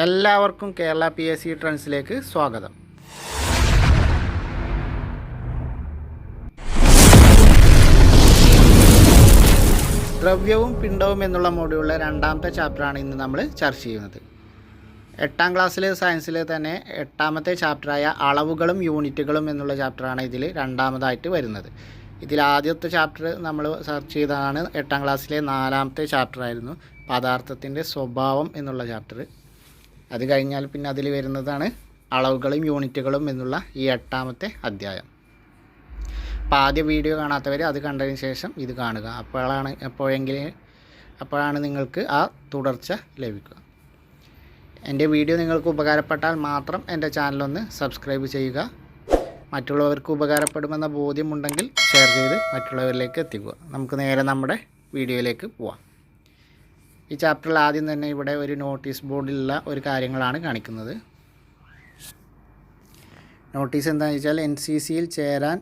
എല്ലാവർക്കും കേരള PSC ട്രെൻഡ്സിലേക്ക് സ്വാഗതം. ദ്രവ്യവും പിണ്ഡവും എന്നുള്ള മോഡ്യൂളിലെ രണ്ടാമത്തെ ചാപ്റ്ററാണ് ഇന്ന് നമ്മൾ ചർച്ച ചെയ്യുന്നത്. 8ാം ക്ലാസ്സിലെ സയൻസിലെ തന്നെ 8ാമത്തെ ചാപ്റ്ററായ അളവുകളും യൂണിറ്റുകളും എന്നുള്ള ചാപ്റ്ററാണ് ഇതിൽ രണ്ടാമതായിട്ട് വരുന്നത്. ഇതിൽ ആദ്യത്തെ ചാപ്റ്റർ നമ്മൾ സെർച്ച് ചെയ്തതാണ് 8ാം ക്ലാസ്സിലെ 4ാമത്തെ ചാപ്റ്ററായിരുന്നു പദാർത്ഥത്തിൻ്റെ സ്വഭാവം എന്നുള്ള ചാപ്റ്റർ. അത് കഴിഞ്ഞാൽ പിന്നെ അതിൽ വരുന്നതാണ് അളവുകളും യൂണിറ്റുകളും എന്നുള്ള ഈ 8ാമത്തെ അധ്യായം. അപ്പോൾ ആദ്യ വീഡിയോ കാണാത്തവർ അത് കണ്ടതിന് ശേഷം ഇത് കാണുക. അപ്പോഴാണ് നിങ്ങൾക്ക് ആ തുടർച്ച ലഭിക്കുക. എൻ്റെ വീഡിയോ നിങ്ങൾക്ക് ഉപകാരപ്പെട്ടാൽ മാത്രം എൻ്റെ ചാനലൊന്ന് സബ്സ്ക്രൈബ് ചെയ്യുക. മറ്റുള്ളവർക്ക് ഉപകാരപ്പെടുമെന്ന ബോധ്യമുണ്ടെങ്കിൽ ഷെയർ ചെയ്ത് മറ്റുള്ളവരിലേക്ക് എത്തിക്കുക. നമുക്ക് നേരെ നമ്മുടെ വീഡിയോയിലേക്ക് പോവാം. ഈ ചാപ്റ്ററിൽ ആദ്യം തന്നെ ഇവിടെ ഒരു നോട്ടീസ് ബോർഡിലുള്ള ഒരു കാര്യങ്ങളാണ് കാണിക്കുന്നത്. നോട്ടീസ് എന്താണെന്ന് വെച്ചാൽ NCCയിൽ ചേരാൻ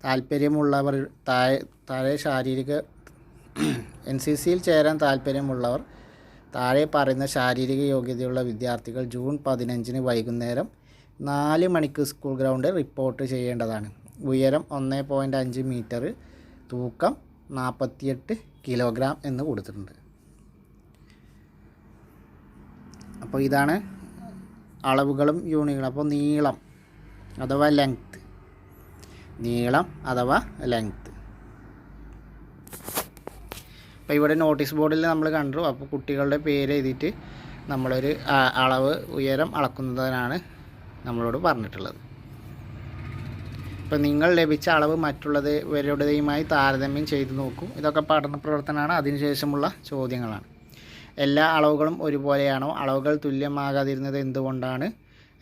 താല്പര്യമുള്ളവർ NCCയിൽ ചേരാൻ താല്പര്യമുള്ളവർ താഴെ പറയുന്ന ശാരീരിക യോഗ്യതയുള്ള വിദ്യാർത്ഥികൾ ജൂൺ 15 വൈകുന്നേരം 4 മണിക്ക് സ്കൂൾ ഗ്രൗണ്ട് റിപ്പോർട്ട് ചെയ്യേണ്ടതാണ്. ഉയരം 1.5 മീറ്റർ, തൂക്കം 48 കിലോഗ്രാം എന്ന് കൊടുത്തിട്ടുണ്ട്. അപ്പോൾ ഇതാണ് അളവുകളും യൂണിറ്റുകളും. അപ്പോൾ നീളം അഥവാ ലെങ്ത്ത്, അപ്പോൾ ഇവിടെ നോട്ടീസ് ബോർഡിൽ നമ്മൾ കണ്ടു. അപ്പോൾ കുട്ടികളുടെ പേര് എഴുതിയിട്ട് നമ്മളൊരു അളവ് ഉയരം അളക്കുന്നതിനാണ് നമ്മളോട് പറഞ്ഞിട്ടുള്ളത്. അപ്പോൾ നിങ്ങൾ ലഭിച്ച അളവ് മറ്റുള്ളവരുടേതുമായി താരതമ്യം ചെയ്ത് നോക്കൂ. ഇതൊക്കെ പഠന പ്രവർത്തനമാണ്. അതിനുശേഷമുള്ള ചോദ്യങ്ങളാണ്. എല്ലാ അളവുകളും ഒരുപോലെയാണോ? അളവുകൾ തുല്യമാകാതിരുന്നത് എന്തുകൊണ്ടാണ്?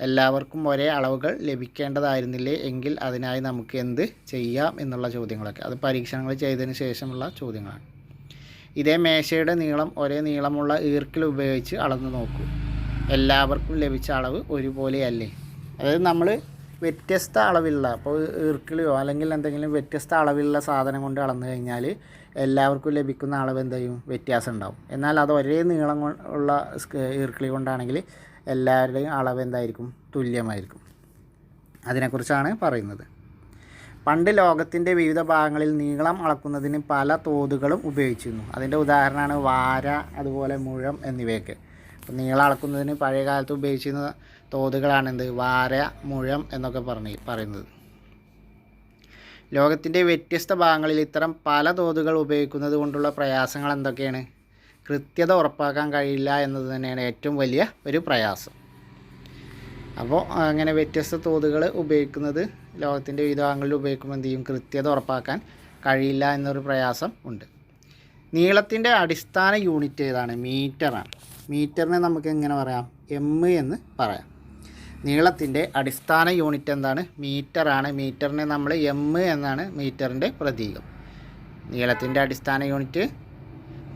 എല്ലാവർക്കും ഒരേ അളവുകൾ ലഭിക്കേണ്ടതായിരുന്നില്ലേ? എങ്കിൽ അതിനായി നമുക്ക് എന്ത് ചെയ്യാം എന്നുള്ള ചോദ്യങ്ങളൊക്കെ അത് പരീക്ഷണങ്ങൾ ചെയ്തതിന് ശേഷമുള്ള ചോദ്യങ്ങളാണ്. ഇതേ മേശയുടെ നീളം ഒരേ നീളമുള്ള ഈർക്കിൽ ഉപയോഗിച്ച് അളന്ന് നോക്കൂ. എല്ലാവർക്കും ലഭിച്ച അളവ് ഒരുപോലെയല്ലേ? അതായത് നമ്മൾ വ്യത്യസ്ത അളവിലുള്ള, അപ്പോൾ ഈർക്കിളിയോ അല്ലെങ്കിൽ എന്തെങ്കിലും വ്യത്യസ്ത അളവിലുള്ള സാധനം കൊണ്ട് അളന്നു കഴിഞ്ഞാൽ എല്ലാവർക്കും ലഭിക്കുന്ന അളവ് എന്ത് ചെയ്യും? വ്യത്യാസം ഉണ്ടാവും. എന്നാൽ അത് ഒരേ നീളം ഉള്ള ഈർക്കിളി കൊണ്ടാണെങ്കിൽ എല്ലാവരുടെയും അളവ് എന്തായിരിക്കും? തുല്യമായിരിക്കും. അതിനെക്കുറിച്ചാണ് പറയുന്നത്. പണ്ട് ലോകത്തിൻ്റെ വിവിധ ഭാഗങ്ങളിൽ നീളം അളക്കുന്നതിന് പല തോതുകളും ഉപയോഗിച്ചിരുന്നു. അതിൻ്റെ ഉദാഹരണമാണ് വാര, അതുപോലെ മുഴം എന്നിവയൊക്കെ. അപ്പോൾ നീളം അളക്കുന്നതിന് പഴയ കാലത്ത് ഉപയോഗിച്ചിരുന്ന തോതുകളാണെന്ത്? വാര, മുഴം എന്നൊക്കെ പറയുന്നത്. ലോകത്തിൻ്റെ വ്യത്യസ്ത ഭാഗങ്ങളിൽ ഇത്തരം പല തോതുകൾ ഉപയോഗിക്കുന്നത് കൊണ്ടുള്ള പ്രയാസങ്ങൾ എന്തൊക്കെയാണ്? കൃത്യത ഉറപ്പാക്കാൻ കഴിയില്ല എന്നത് തന്നെയാണ് ഏറ്റവും വലിയ ഒരു പ്രയാസം. അപ്പോൾ അങ്ങനെ വ്യത്യസ്ത തോതുകൾ ഉപയോഗിക്കുന്നത് ലോകത്തിൻ്റെ വിവിധ ഭാഗങ്ങളിൽ ഉപയോഗിക്കുമ്പോൾ എന്ത് ചെയ്യും? കൃത്യത ഉറപ്പാക്കാൻ കഴിയില്ല എന്നൊരു പ്രയാസം ഉണ്ട്. നീളത്തിൻ്റെ അടിസ്ഥാന യൂണിറ്റ് ഏതാണ്? മീറ്ററാണ്. മീറ്ററിനെ നമുക്ക് എങ്ങനെ പറയാം? എന്ന് പറയാം. നീളത്തിൻ്റെ അടിസ്ഥാന യൂണിറ്റ് എന്താണ്? മീറ്ററാണ്. മീറ്ററിനെ നമ്മൾ എന്നാണ് മീറ്ററിൻ്റെ പ്രതീകം. നീളത്തിൻ്റെ അടിസ്ഥാന യൂണിറ്റ്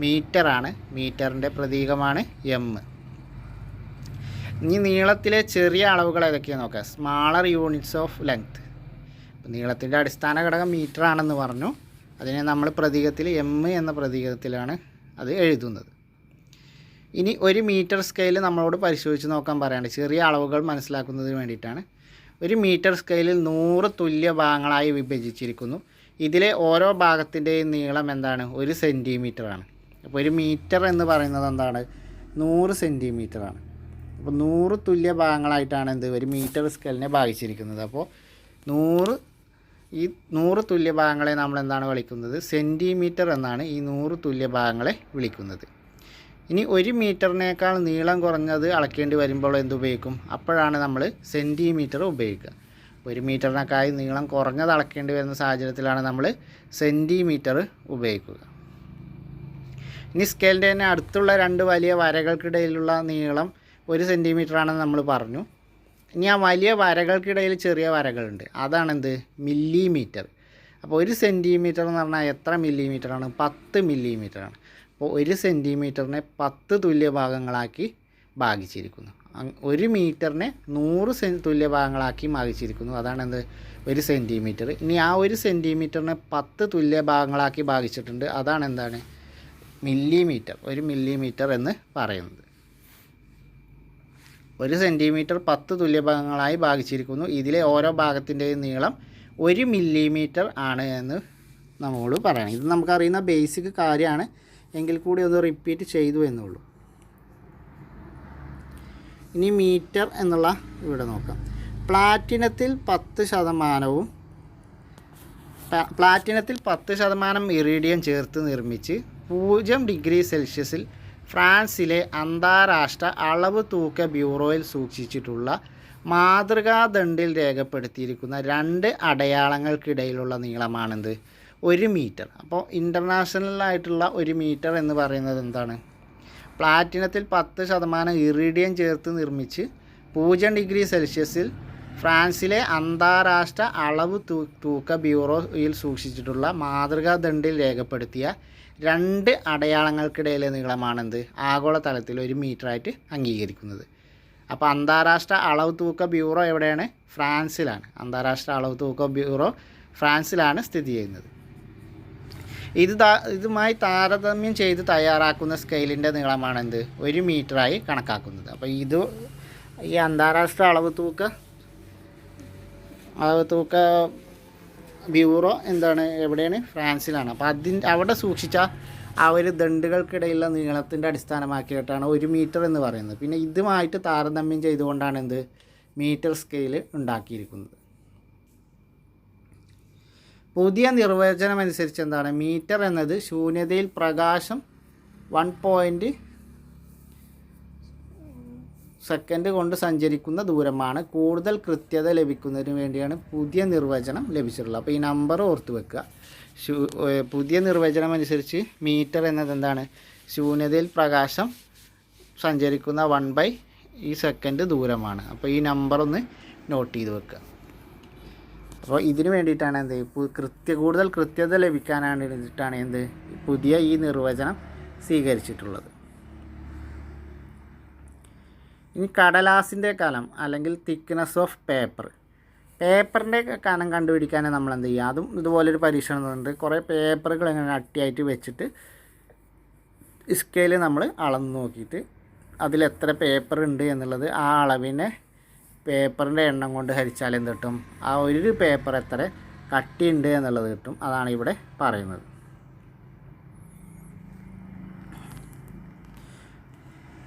മീറ്ററാണ്. മീറ്ററിൻ്റെ പ്രതീകമാണ് ഇനി നീളത്തിലെ ചെറിയ അളവുകൾ ഏതൊക്കെയാണെന്ന് നോക്കാം. Smaller units of length. നീളത്തിൻ്റെ അടിസ്ഥാന ഘടകം മീറ്ററാണെന്ന് പറഞ്ഞു. അതിനെ നമ്മൾ പ്രതീകത്തിൽ എന്ന പ്രതീകത്തിലാണ് അത് എഴുതുന്നത്. ഇനി ഒരു മീറ്റർ സ്കെയിൽ നമ്മളോട് പരിശോധിച്ച് നോക്കാൻ പറയുന്നത് ചെറിയ അളവുകൾ മനസ്സിലാക്കുന്നതിന് വേണ്ടിയിട്ടാണ്. ഒരു മീറ്റർ സ്കെയിലിൽ 100 തുല്യ ഭാഗങ്ങളായി വിഭജിച്ചിരിക്കുന്നു. ഇതിലെ ഓരോ ഭാഗത്തിൻ്റെയും നീളം എന്താണ്? 1 സെൻറ്റിമീറ്ററാണ്. അപ്പോൾ ഒരു മീറ്റർ എന്ന് പറയുന്നത് എന്താണ്? 100 സെൻറ്റിമീറ്ററാണ്. അപ്പോൾ 100 തുല്യ ഭാഗങ്ങളായിട്ടാണ് ഒരു മീറ്റർ സ്കെയിലിനെ ഭാഗിച്ചിരിക്കുന്നത്. അപ്പോൾ 100 തുല്യ ഭാഗങ്ങളെ നമ്മൾ എന്താണ് വിളിക്കുന്നത്? സെൻറ്റിമീറ്റർ എന്നാണ് ഈ 100 തുല്യ ഭാഗങ്ങളെ വിളിക്കുന്നത്. ഇനി 1 മീറ്ററിനേക്കാൾ നീളം കുറഞ്ഞത് അളക്കേണ്ടി വരുമ്പോൾ എന്തുപയോഗിക്കും? അപ്പോഴാണ് നമ്മൾ സെൻറ്റിമീറ്റർ ഉപയോഗിക്കുക. 1 മീറ്ററിനേക്കാൾ നീളം കുറഞ്ഞത് അളക്കേണ്ടി വരുന്ന സാഹചര്യത്തിലാണ് നമ്മൾ സെൻറ്റിമീറ്റർ ഉപയോഗിക്കുക. ഇനി സ്കെയിലിൻ്റെ തന്നെ അടുത്തുള്ള 2 വലിയ വരകൾക്കിടയിലുള്ള നീളം 1 സെൻറ്റിമീറ്ററാണെന്ന് നമ്മൾ പറഞ്ഞു. ഇനി ആ വലിയ വരകൾക്കിടയിൽ ചെറിയ വരകളുണ്ട്. അതാണെന്ത്? മില്ലിമീറ്റർ. അപ്പോൾ 1 സെൻറ്റിമീറ്റർ എന്ന് പറഞ്ഞാൽ എത്ര മില്ലിമീറ്ററാണ്? 10 മില്ലിമീറ്ററാണ്. അപ്പോൾ 1 സെൻറ്റിമീറ്ററിനെ 10 തുല്യ ഭാഗങ്ങളാക്കി ഭാഗിച്ചിരിക്കുന്നു. 1 മീറ്ററിനെ 100 തുല്യ ഭാഗങ്ങളാക്കി ഭാഗിച്ചിരിക്കുന്നു. അതാണെന്ത്? 1 സെൻറ്റിമീറ്റർ. ഇനി ആ 1 സെൻറ്റിമീറ്ററിനെ 10 തുല്യ ഭാഗങ്ങളാക്കി ഭാഗിച്ചിട്ടുണ്ട്. അതാണ് എന്താണ്? മില്ലിമീറ്റർ. 1 മില്ലിമീറ്റർ എന്ന് പറയുന്നത്. 1 സെൻറ്റിമീറ്റർ 10 തുല്യ ഭാഗങ്ങളായി ഭാഗിച്ചിരിക്കുന്നു. ഇതിലെ ഓരോ ഭാഗത്തിൻ്റെയും നീളം 1 മില്ലിമീറ്റർ ആണ് എന്ന് നമ്മളോട് പറയണം. ഇത് നമുക്കറിയുന്ന ബേസിക് കാര്യമാണ്, എങ്കിൽ കൂടി ഒന്ന് റിപ്പീറ്റ് ചെയ്തു എന്നുള്ളൂ. ഇനി മീറ്റർ എന്നുള്ള ഇവിടെ നോക്കാം. പ്ലാറ്റിനത്തിൽ 10% ഇറീഡിയം ചേർത്ത് നിർമ്മിച്ച് 0 ഡിഗ്രി സെൽഷ്യസിൽ ഫ്രാൻസിലെ അന്താരാഷ്ട്ര അളവ് തൂക്ക ബ്യൂറോയിൽ സൂക്ഷിച്ചിട്ടുള്ള മാതൃകാ ദണ്ഡിൽ രേഖപ്പെടുത്തിയിരിക്കുന്ന 2 അടയാളങ്ങൾക്കിടയിലുള്ള നീളമാണെന്ത്? 1 മീറ്റർ. അപ്പോൾ ഇൻ്റർനാഷണലായിട്ടുള്ള 1 മീറ്റർ എന്ന് പറയുന്നത് എന്താണ്? പ്ലാറ്റിനത്തിൽ 10% ഇറീഡിയം ചേർത്ത് നിർമ്മിച്ച് 0 ഡിഗ്രി സെൽഷ്യസിൽ ഫ്രാൻസിലെ അന്താരാഷ്ട്ര അളവ് തൂക്ക ബ്യൂറോയിൽ സൂക്ഷിച്ചിട്ടുള്ള മാതൃകാ ദണ്ഡിൽ രേഖപ്പെടുത്തിയ 2 അടയാളങ്ങൾക്കിടയിലെ നീളമാണെന്ത്? ആഗോളതലത്തിൽ 1 മീറ്ററായിട്ട് അംഗീകരിക്കുന്നത്. അപ്പോൾ അന്താരാഷ്ട്ര അളവ് തൂക്ക ബ്യൂറോ എവിടെയാണ്? ഫ്രാൻസിലാണ്. അന്താരാഷ്ട്ര അളവ് തൂക്ക ബ്യൂറോ ഫ്രാൻസിലാണ് സ്ഥിതി ചെയ്യുന്നത്. ഇതുമായി താരതമ്യം ചെയ്ത് തയ്യാറാക്കുന്ന സ്കെയിലിൻ്റെ നീളമാണെന്ത്? 1 മീറ്ററായി കണക്കാക്കുന്നത്. അപ്പോൾ ഈ അന്താരാഷ്ട്ര അളവ് തൂക്ക ബ്യൂറോ എന്താണ്? എവിടെയാണ്? ഫ്രാൻസിലാണ്. അപ്പോൾ അവിടെ സൂക്ഷിച്ച ആ ഒരു ദണ്ഡുകൾക്കിടയിലുള്ള നീളത്തിൻ്റെ അടിസ്ഥാനമാക്കിയിട്ടാണ് 1 മീറ്റർ എന്ന് പറയുന്നത്. പിന്നെ ഇതുമായിട്ട് താരതമ്യം ചെയ്തുകൊണ്ടാണ് എന്ത്? മീറ്റർ സ്കെയിൽ ഉണ്ടാക്കിയിരിക്കുന്നത്. പുതിയ നിർവചനം അനുസരിച്ച് എന്താണ്? മീറ്റർ എന്നത് ശൂന്യതയിൽ പ്രകാശം 1 സെക്കൻഡ് കൊണ്ട് സഞ്ചരിക്കുന്ന ദൂരമാണ്. കൂടുതൽ കൃത്യത ലഭിക്കുന്നതിന് വേണ്ടിയാണ് പുതിയ നിർവചനം ലഭിച്ചിട്ടുള്ളത്. അപ്പോൾ ഈ നമ്പർ ഓർത്ത് വെക്കുക. പുതിയ നിർവചനം അനുസരിച്ച് മീറ്റർ എന്നത് എന്താണ്? ശൂന്യതയിൽ പ്രകാശം സഞ്ചരിക്കുന്ന 1 സെക്കൻഡ് ദൂരമാണ്. അപ്പോൾ ഈ നമ്പർ ഒന്ന് നോട്ട് ചെയ്ത് വെക്കുക. അപ്പോൾ ഇതിന് വേണ്ടിയിട്ടാണ് എന്ത്? കൂടുതൽ കൃത്യത ലഭിക്കാനാണ് വേണ്ടിയിട്ടാണ് എന്ത്? പുതിയ ഈ നിർവചനം സ്വീകരിച്ചിട്ടുള്ളത്. ഇനി കടലാസിൻ്റെ കനം അല്ലെങ്കിൽ തിക്നെസ് ഓഫ് പേപ്പറിൻ്റെ കനം കണ്ടുപിടിക്കാൻ നമ്മൾ എന്ത് ചെയ്യുക? അതും ഇതുപോലൊരു പരീക്ഷണമുണ്ട്. കുറേ പേപ്പറുകൾ ഇങ്ങനെ അട്ടിയായിട്ട് വെച്ചിട്ട് സ്കെയിൽ നമ്മൾ അളന്ന് നോക്കിയിട്ട് അതിലെത്ര പേപ്പർ ഉണ്ട് എന്നുള്ളത് ആ അളവിനെ പേപ്പറിൻ്റെ എണ്ണം കൊണ്ട് ഹരിച്ചാൽ എന്ത് കിട്ടും? ആ ഒരു പേപ്പർ എത്ര കട്ടിയുണ്ട് എന്നുള്ളത് കിട്ടും. അതാണ് ഇവിടെ പറയുന്നത്.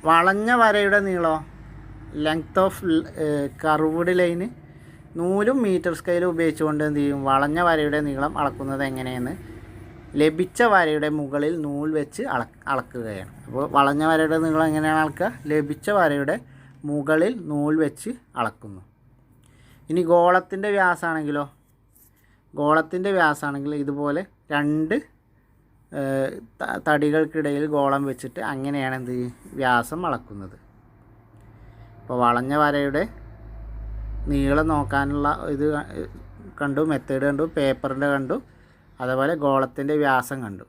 വളഞ്ഞ വരയുടെ നീളം, ലെങ്ത് ഓഫ് കർവ്ഡ് ലൈന്, നൂലും മീറ്റർ സ്കെയിലും ഉപയോഗിച്ചുകൊണ്ട് എന്ത് ചെയ്യും? വളഞ്ഞ വരയുടെ നീളം അളക്കുന്നത് എങ്ങനെയെന്ന് ലഭിച്ച വരയുടെ മുകളിൽ നൂൽ വെച്ച് അളക്കുകയാണ്. അപ്പോൾ വളഞ്ഞ വരയുടെ നീളം എങ്ങനെയാണ് അളക്കുക? ലഭിച്ച വരയുടെ മുകളിൽ നൂൽ വെച്ച് അളക്കുന്നു. ഇനി ഗോളത്തിൻ്റെ വ്യാസമാണെങ്കിൽ ഇതുപോലെ 2 തടികൾക്കിടയിൽ ഗോളം വെച്ചിട്ട് അങ്ങനെയാണ് എന്ത് വ്യാസം അളക്കുന്നത്. അപ്പോൾ വളഞ്ഞ വരയുടെ നീളം നോക്കാനുള്ള ഇത് കണ്ടു, മെത്തേഡ് കണ്ടു, പേപ്പറിൻ്റെ കണ്ടു, അതേപോലെ ഗോളത്തിൻ്റെ വ്യാസം കണ്ടു.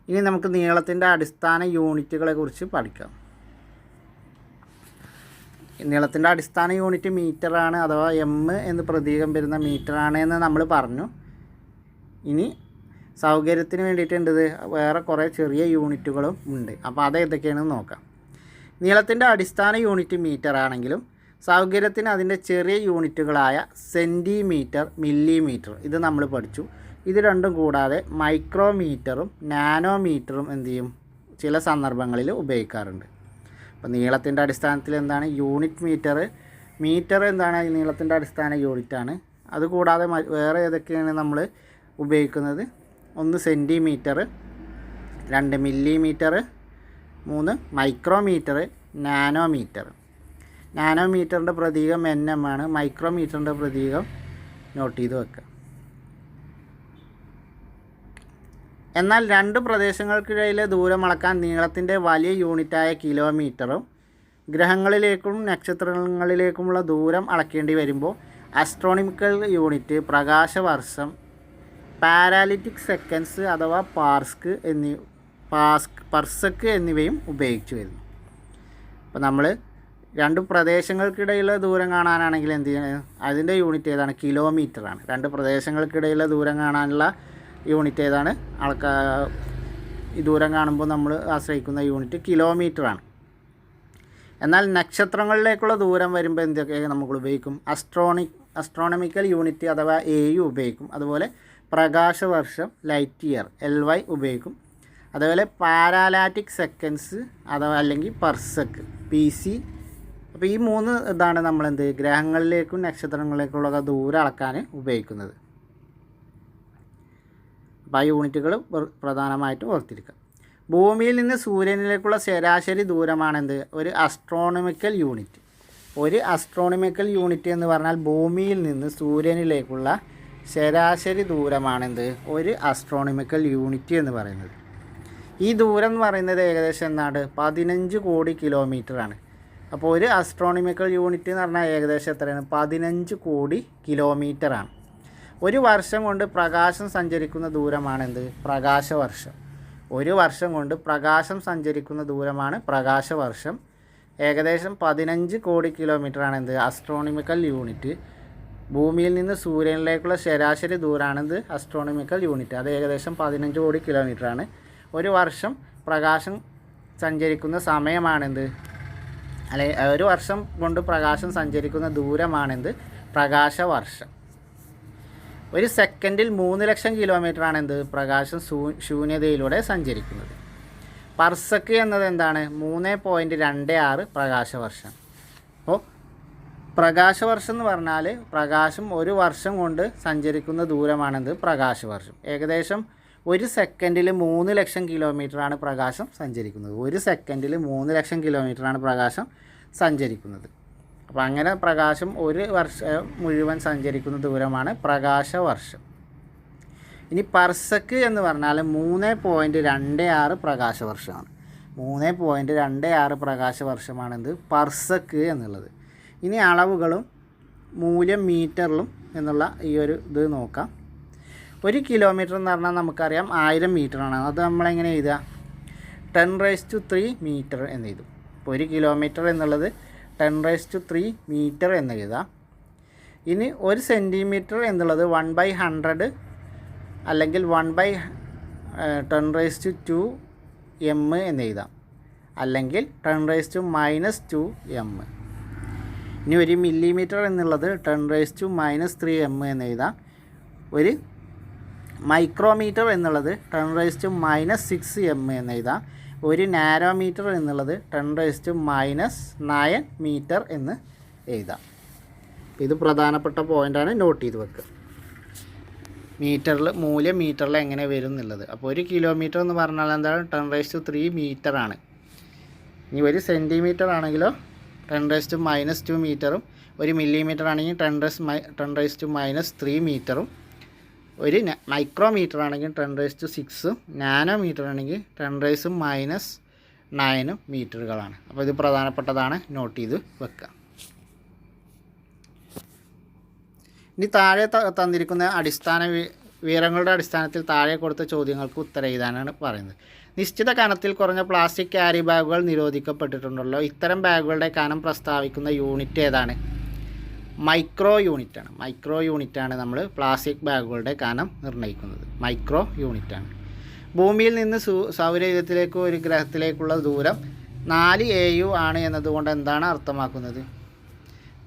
ഇനി നമുക്ക് നീളത്തിൻ്റെ അടിസ്ഥാന യൂണിറ്റുകളെ കുറിച്ച് പഠിക്കാം. നീളത്തിൻ്റെ അടിസ്ഥാന യൂണിറ്റ് മീറ്ററാണ്, അഥവാ എം എന്ന് പ്രതീകം വരുന്ന മീറ്ററാണ് എന്ന് നമ്മൾ പറഞ്ഞു. ഇനി സൗകര്യത്തിന് വേണ്ടിയിട്ടുണ്ടത് വേറെ കുറേ ചെറിയ യൂണിറ്റുകളും ഉണ്ട്. അപ്പോൾ അത് ഏതൊക്കെയാണെന്ന് നോക്കാം. നീളത്തിൻ്റെ അടിസ്ഥാന യൂണിറ്റ് മീറ്റർ ആണെങ്കിലും സൗകര്യത്തിന് അതിൻ്റെ ചെറിയ യൂണിറ്റുകളായ സെൻറ്റിമീറ്റർ, മില്ലിമീറ്റർ ഇത് നമ്മൾ പഠിച്ചു. ഇത് രണ്ടും കൂടാതെ മൈക്രോമീറ്ററും നാനോമീറ്ററും എന്ത് ചെയ്യും? ചില സന്ദർഭങ്ങളിൽ ഉപയോഗിക്കാറുണ്ട്. അപ്പോൾ നീളത്തിൻ്റെ അടിസ്ഥാനത്തിൽ എന്താണ്? യൂണിറ്റ് മീറ്റർ എന്താണ്? നീളത്തിൻ്റെ അടിസ്ഥാന യൂണിറ്റാണ്. അതുകൂടാതെ വേറെ ഏതൊക്കെയാണ് നമ്മൾ ഉപയോഗിക്കുന്നത്? 1 സെൻറ്റിമീറ്റർ, 2 മില്ലിമീറ്റർ, 3 മൈക്രോമീറ്റർ, നാനോമീറ്ററിൻ്റെ പ്രതീകം NM ആണ്. മൈക്രോമീറ്ററിൻ്റെ പ്രതീകം നോട്ട് ചെയ്ത് വെക്കുക. എന്നാൽ 2 പ്രദേശങ്ങൾക്കിടയിലെ ദൂരം അളക്കാൻ നീളത്തിൻ്റെ വലിയ യൂണിറ്റായ കിലോമീറ്ററും ഗ്രഹങ്ങളിലേക്കും നക്ഷത്രങ്ങളിലേക്കുമുള്ള ദൂരം അളക്കേണ്ടി വരുമ്പോൾ ആസ്ട്രോണമിക്കൽ യൂണിറ്റ് പ്രകാശവർഷം, പാരാലിറ്റിക് സെക്കൻഡ്സ് അഥവാ പർസക്ക് എന്നിവയും ഉപയോഗിച്ചു വരുന്നു. അപ്പോൾ നമ്മൾ 2 പ്രദേശങ്ങൾക്കിടയിലുള്ള ദൂരം കാണാനാണെങ്കിൽ എന്ത് ചെയ്യണം? അതിൻ്റെ യൂണിറ്റ് ഏതാണ്? കിലോമീറ്ററാണ്. 2 പ്രദേശങ്ങൾക്കിടയിലുള്ള ദൂരം കാണാനുള്ള യൂണിറ്റ് ഏതാണ്? ഈ ദൂരം കാണുമ്പോൾ നമ്മൾ ആശ്രയിക്കുന്ന യൂണിറ്റ് കിലോമീറ്ററാണ്. എന്നാൽ നക്ഷത്രങ്ങളിലേക്കുള്ള ദൂരം വരുമ്പോൾ എന്തൊക്കെ നമുക്ക് ഉപയോഗിക്കും? അസ്ട്രോണമിക്കൽ യൂണിറ്റ് അഥവാ AU ഉപയോഗിക്കും. അതുപോലെ പ്രകാശവർഷം ലൈറ്റ് ഇയർ LY ഉപയോഗിക്കും. അതുപോലെ പാരാലാറ്റിക് സെക്കൻഡ്സ് അഥവാ അല്ലെങ്കിൽ പർസെക് PC. അപ്പോൾ ഈ 3 ഇതാണ് നമ്മളെന്ത് ഗ്രഹങ്ങളിലേക്കും നക്ഷത്രങ്ങളിലേക്കുള്ള ദൂരം അളക്കാൻ ഉപയോഗിക്കുന്നത്. അപ്പോൾ ആ യൂണിറ്റുകൾ പ്രധാനമായിട്ടും ഓർത്തിരിക്കുക. ഭൂമിയിൽ നിന്ന് സൂര്യനിലേക്കുള്ള ശരാശരി ദൂരമാണെന്ത് ഒരു അസ്ട്രോണമിക്കൽ യൂണിറ്റ്. ഒരു അസ്ട്രോണമിക്കൽ യൂണിറ്റ് എന്ന് പറഞ്ഞാൽ ഭൂമിയിൽ നിന്ന് സൂര്യനിലേക്കുള്ള ശരാശരി ദൂരമാണെന്ത് ഒരു അസ്ട്രോണമിക്കൽ യൂണിറ്റ് എന്ന് പറയുന്നത്. ഈ ദൂരം എന്ന് പറയുന്നത് ഏകദേശം എന്താണ് 15 കോടി കിലോമീറ്ററാണ്. അപ്പോൾ ഒരു അസ്ട്രോണമിക്കൽ യൂണിറ്റ് എന്ന് പറഞ്ഞാൽ ഏകദേശം എത്രയാണ്? 15 കോടി കിലോമീറ്ററാണ്. ഒരു വർഷം കൊണ്ട് പ്രകാശം സഞ്ചരിക്കുന്ന ദൂരമാണെന്ത് പ്രകാശവർഷം. ഒരു വർഷം കൊണ്ട് പ്രകാശം സഞ്ചരിക്കുന്ന ദൂരമാണ് പ്രകാശവർഷം. ഏകദേശം 15 കോടി കിലോമീറ്ററാണ് എന്ത് അസ്ട്രോണമിക്കൽ യൂണിറ്റ്. ഭൂമിയിൽ നിന്ന് സൂര്യനിലേക്കുള്ള ശരാശരി ദൂരമാണെന്ത് അസ്ട്രോണമിക്കൽ യൂണിറ്റ്. അത് ഏകദേശം 15 കോടി കിലോമീറ്ററാണ്. ഒരു വർഷം പ്രകാശം സഞ്ചരിക്കുന്ന സമയമാണെന്ത് ഒരു വർഷം കൊണ്ട് പ്രകാശം സഞ്ചരിക്കുന്ന ദൂരമാണെന്ത് പ്രകാശവർഷം. ഒരു സെക്കൻഡിൽ 3 ലക്ഷം കിലോമീറ്ററാണ് എന്ത് പ്രകാശം ശൂന്യതയിലൂടെ സഞ്ചരിക്കുന്നത്. പർസക്ക് എന്നത് എന്താണ്? 3.26 പ്രകാശവർഷം. അപ്പോൾ പ്രകാശവർഷം എന്ന് പറഞ്ഞാൽ പ്രകാശം ഒരു വർഷം കൊണ്ട് സഞ്ചരിക്കുന്ന ദൂരമാണെന്ത് പ്രകാശവർഷം. ഏകദേശം ഒരു സെക്കൻഡിൽ 3 ലക്ഷം കിലോമീറ്ററാണ് പ്രകാശം സഞ്ചരിക്കുന്നത്. ഒരു സെക്കൻഡിൽ 3 ലക്ഷം കിലോമീറ്ററാണ് പ്രകാശം സഞ്ചരിക്കുന്നത്. അപ്പോൾ അങ്ങനെ പ്രകാശം ഒരു വർഷം മുഴുവൻ സഞ്ചരിക്കുന്ന ദൂരമാണ് പ്രകാശവർഷം. ഇനി പർസക്ക് എന്ന് പറഞ്ഞാൽ 3.26 പ്രകാശവർഷമാണ്. 3.26 പ്രകാശവർഷമാണെന്ത് പർസക്ക് എന്നുള്ളത്. ഇനി അളവുകളും മൂല്യം മീറ്ററിലും എന്നുള്ള ഈ ഒരു ഇത് നോക്കാം. 1 കിലോമീറ്റർ എന്ന് പറഞ്ഞാൽ നമുക്കറിയാം 1000 മീറ്ററാണ്. അത് നമ്മളെങ്ങനെ എഴുതുക? 10⁻³ മീറ്റർ എന്ന് എഴുതും. അപ്പോൾ 1 കിലോമീറ്റർ എന്നുള്ളത് 10⁻³ മീറ്റർ എന്ന് എഴുതാം. ഇനി 1 സെൻറ്റിമീറ്റർ എന്നുള്ളത് 1/100 അല്ലെങ്കിൽ 1/10⁻² m എന്ന് എഴുതാം, അല്ലെങ്കിൽ 10⁻⁻² m. ഇനി 1 മില്ലിമീറ്റർ എന്നുള്ളത് 10⁻³ m എന്ന് എഴുതാം. ഒരു മൈക്രോമീറ്റർ എന്നുള്ളത് 10⁻⁻6 m എന്ന് എഴുതാം. ഒരു നാനോമീറ്റർ എന്നുള്ളത് 10⁻⁹ മീറ്റർ എന്ന് എഴുതാം. ഇത് പ്രധാനപ്പെട്ട പോയിൻ്റാണ്, നോട്ട് ചെയ്ത് വെക്കുക. മൂല്യം മീറ്ററിൽ എങ്ങനെ വരും എന്നുള്ളത്. അപ്പോൾ 1 കിലോമീറ്റർ എന്ന് പറഞ്ഞാൽ എന്താണ് 10⁻³ മീറ്ററാണ്. ഇനി 1 സെൻറ്റിമീറ്റർ ആണെങ്കിലോ 10⁻⁻² മീറ്ററും, 1 മില്ലിമീറ്റർ ആണെങ്കിൽ 10⁻⁻3 മീറ്ററും, ഒരു മൈക്രോമീറ്റർ ആണെങ്കിൽ 10⁻⁶, നാനോമീറ്റർ ആണെങ്കിൽ 10⁻⁹ മീറ്ററുകളാണ്. അപ്പോൾ ഇത് പ്രധാനപ്പെട്ടതാണ്, നോട്ട് ചെയ്ത് വെക്കുക. ഇനി താഴെ തന്നിരിക്കുന്ന അടിസ്ഥാന വിവരങ്ങളുടെ അടിസ്ഥാനത്തിൽ താഴെ കൊടുത്ത ചോദ്യങ്ങൾക്ക് ഉത്തരം എഴുതാനാണ് പറയുന്നത്. നിശ്ചിത കനത്തിൽ കുറഞ്ഞ പ്ലാസ്റ്റിക് ക്യാരി ബാഗുകൾ നിരോധിക്കപ്പെട്ടിട്ടുണ്ടല്ലോ. ഇത്തരം ബാഗുകളുടെ കനം പ്രസ്താവിക്കുന്ന യൂണിറ്റ് ഏതാണ്? മൈക്രോ യൂണിറ്റാണ്. മൈക്രോ യൂണിറ്റാണ് നമ്മൾ പ്ലാസ്റ്റിക് ബാഗുകളുടെ കനം നിർണ്ണയിക്കുന്നത്. മൈക്രോ യൂണിറ്റാണ്. ഭൂമിയിൽ നിന്ന് സൗരയൂഥത്തിലേക്ക് ഒരു ഗ്രഹത്തിലേക്കുള്ള ദൂരം 4 AU ആണ് എന്നതുകൊണ്ട് എന്താണ് അർത്ഥമാക്കുന്നത്?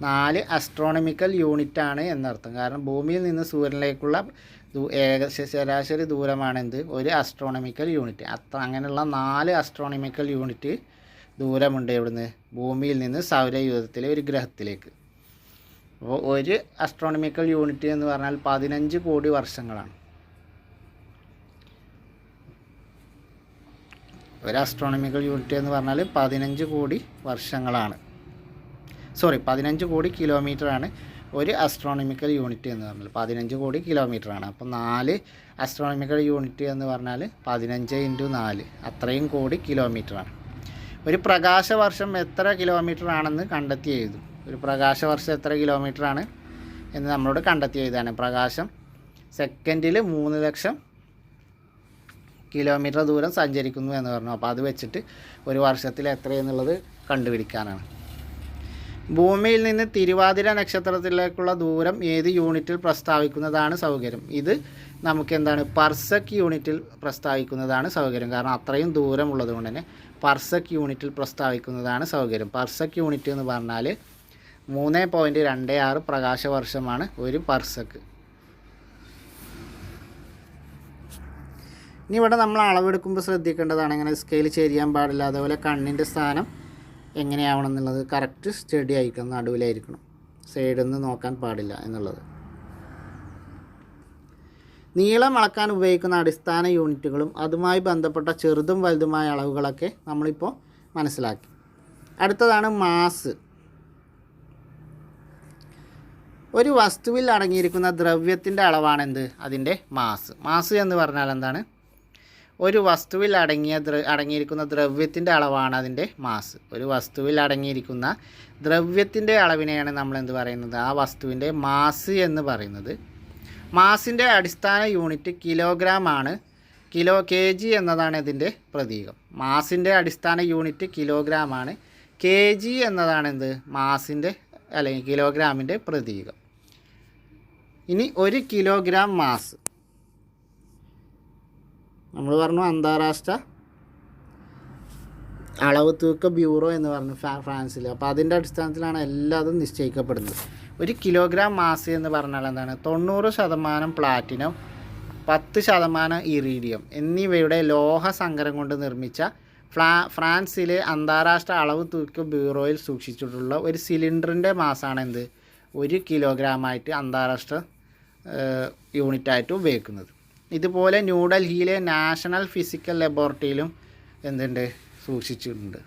4 അസ്ട്രോണമിക്കൽ യൂണിറ്റാണ് എന്നർത്ഥം. കാരണം ഭൂമിയിൽ നിന്ന് സൂര്യനിലേക്കുള്ള ശരാശരി ദൂരമാണെന്ത് ഒരു അസ്ട്രോണമിക്കൽ യൂണിറ്റ്. അങ്ങനെയുള്ള 4 അസ്ട്രോണമിക്കൽ യൂണിറ്റ് ദൂരമുണ്ട് ഇവിടുന്ന് ഭൂമിയിൽ നിന്ന് സൗരയൂഥത്തിലെ ഒരു ഗ്രഹത്തിലേക്ക്. അപ്പോൾ ഒരു അസ്ട്രോണമിക്കൽ യൂണിറ്റ് എന്ന് പറഞ്ഞാൽ 15 കോടി വർഷങ്ങളാണ്. ഒരു അസ്ട്രോണമിക്കൽ യൂണിറ്റ് എന്ന് പറഞ്ഞാൽ 15 കോടി വർഷങ്ങളാണ്. 15 കോടി കിലോമീറ്ററാണ് ഒരു അസ്ട്രോണമിക്കൽ യൂണിറ്റ് എന്ന് പറഞ്ഞാൽ. 15 കോടി കിലോമീറ്ററാണ്. അപ്പോൾ 4 അസ്ട്രോണമിക്കൽ യൂണിറ്റ് എന്ന് പറഞ്ഞാൽ 15 × 4 അത്രയും കോടി കിലോമീറ്ററാണ്. ഒരു പ്രകാശവർഷം എത്ര കിലോമീറ്റർ ആണെന്ന് കണ്ടെത്തി എഴുതും. ഒരു പ്രകാശവർഷം എത്ര കിലോമീറ്ററാണ് എന്ന് നമ്മളോട് കണ്ടെത്തി എഴുതാണ്. പ്രകാശം സെക്കൻഡിൽ 3 ലക്ഷം കിലോമീറ്റർ ദൂരം സഞ്ചരിക്കുന്നു എന്ന് പറഞ്ഞു. അപ്പോൾ അത് വെച്ചിട്ട് ഒരു വർഷത്തിൽ എത്രയെന്നുള്ളത് കണ്ടുപിടിക്കാനാണ്. ഭൂമിയിൽ നിന്ന് തിരുവാതിര നക്ഷത്രത്തിലേക്കുള്ള ദൂരം ഏത് യൂണിറ്റിൽ പ്രസ്താവിക്കുന്നതാണ് സൗകര്യം? ഇത് നമുക്ക് എന്താണ് പർസക്ക് യൂണിറ്റിൽ പ്രസ്താവിക്കുന്നതാണ് സൗകര്യം. കാരണം അത്രയും ദൂരമുള്ളത് കൊണ്ട് തന്നെ പർസെക് യൂണിറ്റിൽ പ്രസ്താവിക്കുന്നതാണ് സൗകര്യം. പർസെക് യൂണിറ്റ് എന്ന് പറഞ്ഞാൽ 3.26 പ്രകാശവർഷമാണ് ഒരു പർസെക്. ഇനി ഇവിടെ നമ്മൾ അളവെടുക്കുമ്പോൾ ശ്രദ്ധിക്കേണ്ടതാണ്, അങ്ങനെ സ്കെയിൽ ചെരിയാൻ പാടില്ല. അതുപോലെ കണ്ണിൻ്റെ സ്ഥാനം എങ്ങനെയാവണം എന്നുള്ളത് കറക്റ്റ് സ്റ്റഡി ആയിരിക്കണം, നടുവിലായിരിക്കണം, സൈഡിൽ നിന്ന് നോക്കാൻ പാടില്ല എന്നുള്ളത്. നീളം അളക്കാൻ ഉപയോഗിക്കുന്ന അടിസ്ഥാന യൂണിറ്റുകളും അതുമായി ബന്ധപ്പെട്ട ചെറുതും വലുതുമായ അളവുകളൊക്കെ നമ്മളിപ്പോൾ മനസ്സിലാക്കി. അടുത്തതാണ് മാസ്. ഒരു വസ്തുവിൽ അടങ്ങിയിരിക്കുന്ന ദ്രവ്യത്തിൻ്റെ അളവാണെന്ത്? അതിൻ്റെ മാസ്. മാസ് എന്ന് പറഞ്ഞാൽ എന്താണ്? ഒരു വസ്തുവിൽ അടങ്ങിയിരിക്കുന്ന ദ്രവ്യത്തിൻ്റെ അളവാണ് അതിൻ്റെ മാസ്. ഒരു വസ്തുവിൽ അടങ്ങിയിരിക്കുന്ന ദ്രവ്യത്തിൻ്റെ അളവിനെയാണ് നമ്മൾ എന്ത് പറയുന്നത്? ആ വസ്തുവിൻ്റെ മാസ് എന്ന് പറയുന്നത്. മാസിൻ്റെ അടിസ്ഥാന യൂണിറ്റ് കിലോഗ്രാം ആണ്. കെ ജി എന്നതാണ് ഇതിൻ്റെ പ്രതീകം. മാസിൻ്റെ അടിസ്ഥാന യൂണിറ്റ് കിലോഗ്രാം ആണ്. കെ ജി എന്നതാണ് എന്ത്? മാസിൻ്റെ അല്ലെങ്കിൽ കിലോഗ്രാമിൻ്റെ പ്രതീകം. ഇനി 1 കിലോഗ്രാം മാസ് നമ്മൾ പറഞ്ഞു അന്താരാഷ്ട്ര അളവ് തൂക്ക ബ്യൂറോ എന്ന് പറഞ്ഞു ഫ്രാൻസിൽ. അപ്പോൾ അതിൻ്റെ അടിസ്ഥാനത്തിലാണ് എല്ലാതും നിശ്ചയിക്കപ്പെടുന്നത്. 1 കിലോഗ്രാം മാസ് എന്ന് പറഞ്ഞാൽ എന്താണ്? 90% പ്ലാറ്റിനം, 10% ഇറീഡിയം എന്നിവയുടെ ലോഹ സങ്കരം കൊണ്ട് നിർമ്മിച്ച ഫ്രാൻസിലെ അന്താരാഷ്ട്ര അളവ് തൂക്ക ബ്യൂറോയിൽ സൂക്ഷിച്ചിട്ടുള്ള ഒരു സിലിണ്ടറിൻ്റെ മാസാണ് എന്ത്? 1 കിലോഗ്രാമായിട്ട് അന്താരാഷ്ട്ര യൂണിറ്റായിട്ട് ഉപയോഗിക്കുന്നത്. ഇതുപോലെ ന്യൂഡൽഹിയിലെ നാഷണൽ ഫിസിക്കൽ ലബോറട്ടറിയിലും എന്തുണ്ട്? സൂക്ഷിച്ചിട്ടുണ്ട്.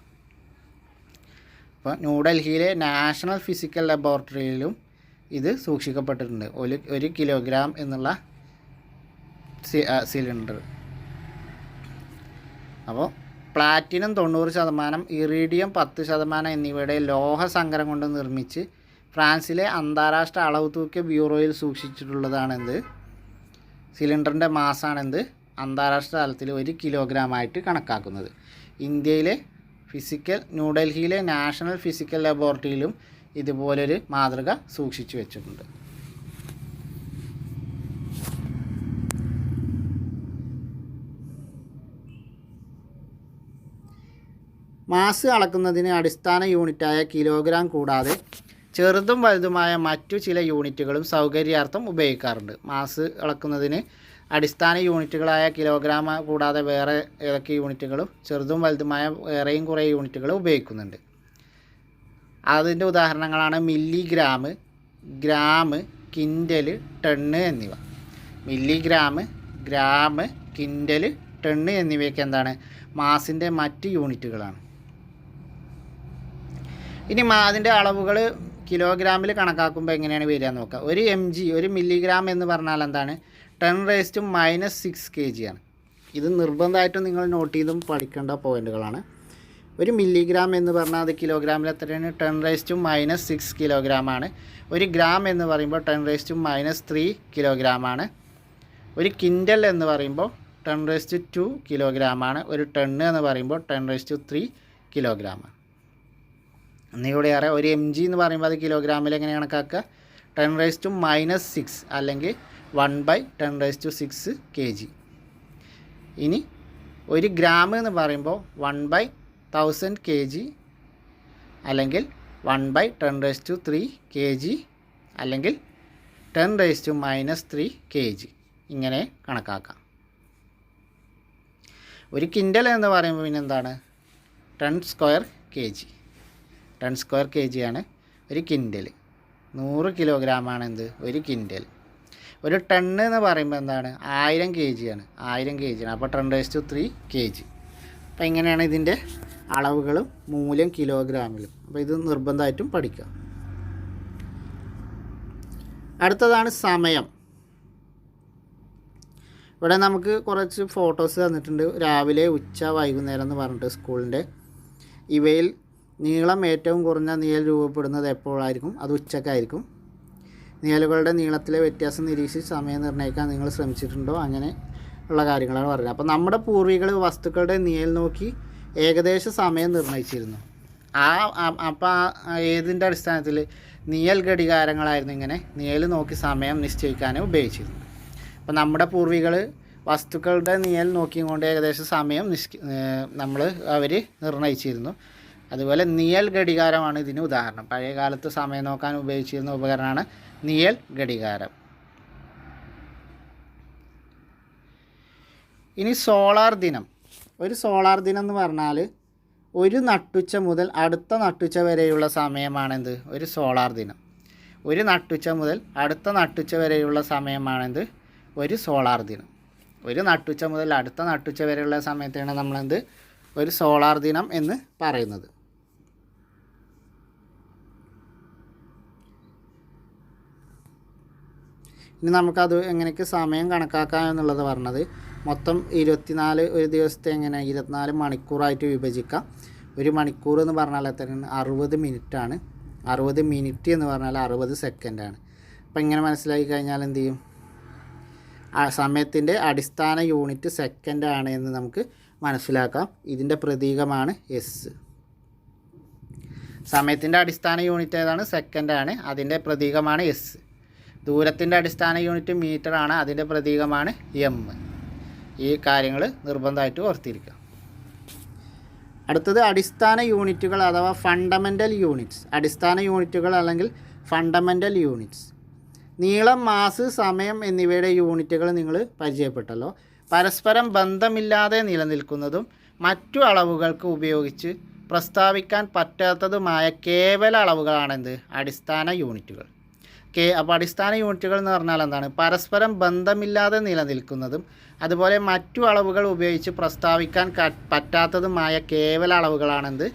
അപ്പോൾ ന്യൂഡൽഹിയിലെ നാഷണൽ ഫിസിക്കൽ ലബോറട്ടറിയിലും ഇത് സൂക്ഷിക്കപ്പെട്ടിട്ടുണ്ട്. 1 കിലോഗ്രാം എന്നുള്ള സിലിണ്ടർ. അപ്പോൾ പ്ലാറ്റിനം 90%, ഇറീഡിയം 10% എന്നിവയുടെ ലോഹ സങ്കരം കൊണ്ട് നിർമ്മിച്ച് ഫ്രാൻസിലെ അന്താരാഷ്ട്ര അളവ് തൂക്ക ബ്യൂറോയിൽ സൂക്ഷിച്ചിട്ടുള്ളതാണെന്ത്? സിലിണ്ടറിൻ്റെ മാസാണെന്ത്? അന്താരാഷ്ട്ര തലത്തിൽ 1 കിലോഗ്രാമായിട്ട് കണക്കാക്കുന്നത്. ഇന്ത്യയിലെ ന്യൂഡൽഹിയിലെ നാഷണൽ ഫിസിക്കൽ ലബോറട്ടറിയിലും ഇതുപോലൊരു മാതൃക സൂക്ഷിച്ചു വെച്ചിട്ടുണ്ട്. മാസ് അളക്കുന്നതിന് അടിസ്ഥാന യൂണിറ്റായ കിലോഗ്രാം കൂടാതെ ചെറുതും വലുതുമായ മറ്റു ചില യൂണിറ്റുകളും സൗകര്യാർത്ഥം ഉപയോഗിക്കാറുണ്ട്. മാസ് അളക്കുന്നതിന് അടിസ്ഥാന യൂണിറ്റുകളായ കിലോഗ്രാം കൂടാതെ വേറെ ഏതൊക്കെ യൂണിറ്റുകളും ചെറുതും വലുതുമായ വേറെയും കുറേ യൂണിറ്റുകൾ ഉപയോഗിക്കുന്നുണ്ട്. അതിൻ്റെ ഉദാഹരണങ്ങളാണ് മില്ലിഗ്രാം, ഗ്രാം, കിൻഡൽ, ടണ്ണ് എന്നിവ. മില്ലിഗ്രാം, ഗ്രാം, കിൻഡൽ, ടണ്ണ് എന്നിവയൊക്കെ എന്താണ്? മാസിൻ്റെ മറ്റ് യൂണിറ്റുകളാണ്. ഇനി അതിൻ്റെ അളവുകൾ കിലോഗ്രാമിൽ കണക്കാക്കുമ്പോൾ എങ്ങനെയാണ് വരിക എന്ന് നോക്കാം. 1 mg 1 മില്ലിഗ്രാം എന്ന് പറഞ്ഞാൽ എന്താണ്? 10⁻⁻6 kg ആണ്. ഇത് നിർബന്ധമായിട്ടും നിങ്ങൾ നോട്ട് ചെയ്തും പഠിക്കേണ്ട പോയിന്റുകളാണ്. 1 മില്ലിഗ്രാം എന്ന് പറഞ്ഞാൽ അത് കിലോഗ്രാമിൽ എത്രയാണ്? 10⁻⁻6 കിലോഗ്രാമാണ്. 1 ഗ്രാം എന്ന് പറയുമ്പോൾ 10⁻³ കിലോഗ്രാമാണ്. 1 കിൻഡൽ എന്ന് പറയുമ്പോൾ 10⁻² കിലോഗ്രാമാണ്. 1 ടണ്ണ് എന്ന് പറയുമ്പോൾ 10⁻³ കിലോഗ്രാമാണ്. ഒന്നുകൂടെ അറിയാം. 1 mg എന്ന് പറയുമ്പോൾ അത് കിലോഗ്രാമിൽ എങ്ങനെ കണക്കാക്കുക? 10⁻⁻6 അല്ലെങ്കിൽ 1/10⁻⁶ kg. ഇനി 1 ഗ്രാം എന്ന് പറയുമ്പോൾ 1/1000 kg അല്ലെങ്കിൽ 1/10⁻³ kg അല്ലെങ്കിൽ 10⁻³ kg ഇങ്ങനെ കണക്കാക്കാം. 1 കിൻഡൽ എന്ന് പറയുമ്പോൾ പിന്നെ എന്താണ്? 10² kg. 10² kg ആണ് 1 കിൻഡൽ. 100 കിലോഗ്രാമാണ് എന്ത്? 1 കിൻഡൽ. 1 ടണ്ണ് എന്ന് പറയുമ്പോൾ എന്താണ്? 1000 kg ആണ്. 1000 kg ആണ്. അപ്പോൾ 10⁻³ kg. അപ്പോൾ ഇങ്ങനെയാണ് ഇതിൻ്റെ അളവുകളും മൂല്യം കിലോഗ്രാമിലും. അപ്പോൾ ഇത് നിർബന്ധമായിട്ടും പഠിക്കുക. അടുത്തതാണ് സമയം. ഇവിടെ നമുക്ക് കുറച്ച് ഫോട്ടോസ് തന്നിട്ടുണ്ട്. രാവിലെ, ഉച്ച, വൈകുന്നേരം എന്ന് പറഞ്ഞിട്ട് സ്കൂളിൻ്റെ. ഇവയിൽ നീളം ഏറ്റവും കുറഞ്ഞ നിഴൽ രൂപപ്പെടുന്നത് എപ്പോഴായിരിക്കും? അത് ഉച്ചക്കായിരിക്കും. നിഴലുകളുടെ നീളത്തിലെ വ്യത്യാസം നിരീക്ഷിച്ച് സമയം നിർണ്ണയിക്കാൻ നിങ്ങൾ ശ്രമിച്ചിട്ടുണ്ടോ? അങ്ങനെ ഉള്ള കാര്യങ്ങളാണ് പറയുന്നത്. അപ്പോൾ നമ്മുടെ പൂർവികൾ വസ്തുക്കളുടെ നിഴൽ നോക്കി ഏകദേശ സമയം നിർണ്ണയിച്ചിരുന്നു. അപ്പോൾ ഏതിൻ്റെ അടിസ്ഥാനത്തിൽ? നിഴൽ ഘടികാരങ്ങളായിരുന്നു ഇങ്ങനെ നിഴൽ നോക്കി സമയം നിശ്ചയിക്കാനും ഉപയോഗിച്ചിരുന്നു. അപ്പോൾ നമ്മുടെ പൂർവികൾ വസ്തുക്കളുടെ നിഴൽ നോക്കിക്കൊണ്ട് ഏകദേശം സമയം അവർ നിർണ്ണയിച്ചിരുന്നു. അതുപോലെ നിഴൽ ഘടികാരമാണ് ഇതിന് ഉദാഹരണം. പഴയ കാലത്ത് സമയം നോക്കാൻ ഉപയോഗിച്ചിരുന്ന ഉപകരണമാണ് നിഴൽ ഘടികാരം. ഇനി സോളാർ ദിനം. ഒരു സോളാർ ദിനം എന്ന് പറഞ്ഞാൽ ഒരു നട്ടുച്ച മുതൽ അടുത്ത നട്ടുച്ച വരെയുള്ള സമയമാണെന്ത് ഒരു സോളാർ ദിനം. ഒരു നട്ടുച്ച മുതൽ അടുത്ത നട്ടുച്ച വരെയുള്ള സമയമാണെന്ത് ഒരു സോളാർ ദിനം. ഒരു നട്ടുച്ച മുതൽ അടുത്ത നട്ടുച്ച വരെയുള്ള സമയത്താണ് നമ്മളെന്ത് ഒരു സോളാർ ദിനം എന്ന് പറയുന്നത്. ഇനി നമുക്കത് എങ്ങനെയൊക്കെ സമയം കണക്കാക്കാം എന്നുള്ളത് പറഞ്ഞത്, മൊത്തം 24 ഒരു ദിവസത്തെ എങ്ങനെ 24 മണിക്കൂറായിട്ട് വിഭജിക്കാം. ഒരു മണിക്കൂർ എന്ന് പറഞ്ഞാൽ എത്രയാണ്? 60 മിനിറ്റാണ്. 60 മിനിറ്റ് എന്ന് പറഞ്ഞാൽ 60 സെക്കൻഡാണ്. അപ്പോൾ ഇങ്ങനെ മനസ്സിലാക്കി കഴിഞ്ഞാൽ എന്ത് ചെയ്യും? സമയത്തിൻ്റെ അടിസ്ഥാന യൂണിറ്റ് സെക്കൻഡാണ് എന്ന് നമുക്ക് മനസ്സിലാക്കാം. ഇതിൻ്റെ പ്രതീകമാണ് എസ്. സമയത്തിൻ്റെ അടിസ്ഥാന യൂണിറ്റ് ഏതാണ്? സെക്കൻഡാണ്. അതിൻ്റെ പ്രതീകമാണ് എസ്. ദൂരത്തിൻ്റെ അടിസ്ഥാന യൂണിറ്റ് മീറ്ററാണ്. അതിൻ്റെ പ്രതീകമാണ് എം. ഈ കാര്യങ്ങൾ നിർബന്ധമായിട്ട് ഓർത്തിരിക്കുക. അടുത്തത് അടിസ്ഥാന യൂണിറ്റുകൾ അഥവാ ഫണ്ടമെൻ്റൽ യൂണിറ്റ്സ്. അടിസ്ഥാന യൂണിറ്റുകൾ അല്ലെങ്കിൽ ഫണ്ടമെൻ്റൽ യൂണിറ്റ്സ്. നീളം, മാസ്, സമയം എന്നിവയുടെ യൂണിറ്റുകൾ നിങ്ങൾ പരിചയപ്പെട്ടല്ലോ. പരസ്പരം ബന്ധമില്ലാതെ നിലനിൽക്കുന്നതും മറ്റു അളവുകൾക്ക് ഉപയോഗിച്ച് പ്രസ്താവിക്കാൻ പറ്റാത്തതുമായ കേവല അളവുകളാണെന്ത് അടിസ്ഥാന യൂണിറ്റുകൾ. അപ്പോൾ അടിസ്ഥാന യൂണിറ്റുകൾ എന്ന് പറഞ്ഞാൽ എന്താണ്? പരസ്പരം ബന്ധമില്ലാതെ നിലനിൽക്കുന്നതും അതുപോലെ മറ്റു അളവുകൾ ഉപയോഗിച്ച് പ്രസ്താവിക്കാൻ പറ്റാത്തതുമായ കേവല അളവുകളാണെന്ത്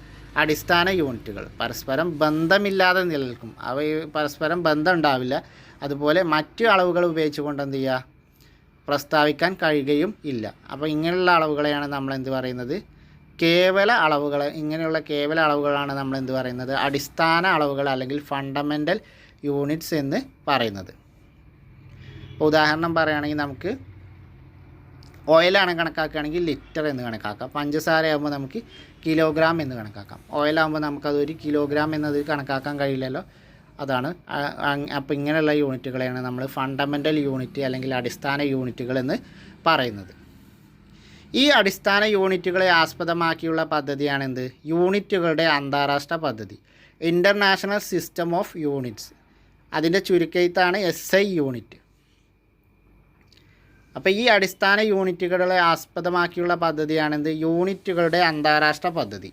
അടിസ്ഥാന യൂണിറ്റുകൾ. പരസ്പരം ബന്ധമില്ലാതെ നിലനിൽക്കും, അവ പരസ്പരം ബന്ധം ഉണ്ടാവില്ല. അതുപോലെ മറ്റു അളവുകൾ ഉപയോഗിച്ചുകൊണ്ട് എന്ത് ചെയ്യുക? പ്രസ്താവിക്കാൻ കഴിയുകയും ഇല്ല. അപ്പോൾ ഇങ്ങനെയുള്ള അളവുകളെയാണ് നമ്മൾ എന്ത് പറയുന്നത്? കേവല അളവുകൾ. ഇങ്ങനെയുള്ള കേവല അളവുകളാണ് നമ്മൾ എന്ത് പറയുന്നത്? അടിസ്ഥാന അളവുകൾ അല്ലെങ്കിൽ ഫണ്ടമെൻ്റൽ യൂണിറ്റ്സ് എന്ന് പറയുന്നത്. ഇപ്പോൾ ഉദാഹരണം പറയുകയാണെങ്കിൽ നമുക്ക് ഓയിലാണ് കണക്കാക്കുകയാണെങ്കിൽ ലിറ്റർ എന്ന് കണക്കാക്കാം. പഞ്ചസാരയാകുമ്പോൾ നമുക്ക് കിലോഗ്രാം എന്ന് കണക്കാക്കാം. ഓയിലാകുമ്പോൾ നമുക്കതൊരു കിലോഗ്രാം എന്നത് കണക്കാക്കാൻ കഴിയില്ലല്ലോ. അതാണ്. അപ്പോൾ ഇങ്ങനെയുള്ള യൂണിറ്റുകളെയാണ് നമ്മൾ ഫണ്ടമെൻ്റൽ യൂണിറ്റ് അല്ലെങ്കിൽ അടിസ്ഥാന യൂണിറ്റുകൾ എന്ന് പറയുന്നത്. ഈ അടിസ്ഥാന യൂണിറ്റുകളെ ആസ്പദമാക്കിയുള്ള പദ്ധതിയാണെന്ത് യൂണിറ്റുകളുടെ അന്താരാഷ്ട്ര പദ്ധതി, ഇൻ്റർനാഷണൽ സിസ്റ്റം ഓഫ് യൂണിറ്റ്സ്. അതിൻ്റെ ചുരുക്കെഴുത്താണ് SI യൂണിറ്റ്. അപ്പോൾ ഈ അടിസ്ഥാന യൂണിറ്റുകളെ ആസ്പദമാക്കിയുള്ള പദ്ധതിയാണെന്ത് യൂണിറ്റുകളുടെ അന്താരാഷ്ട്ര പദ്ധതി.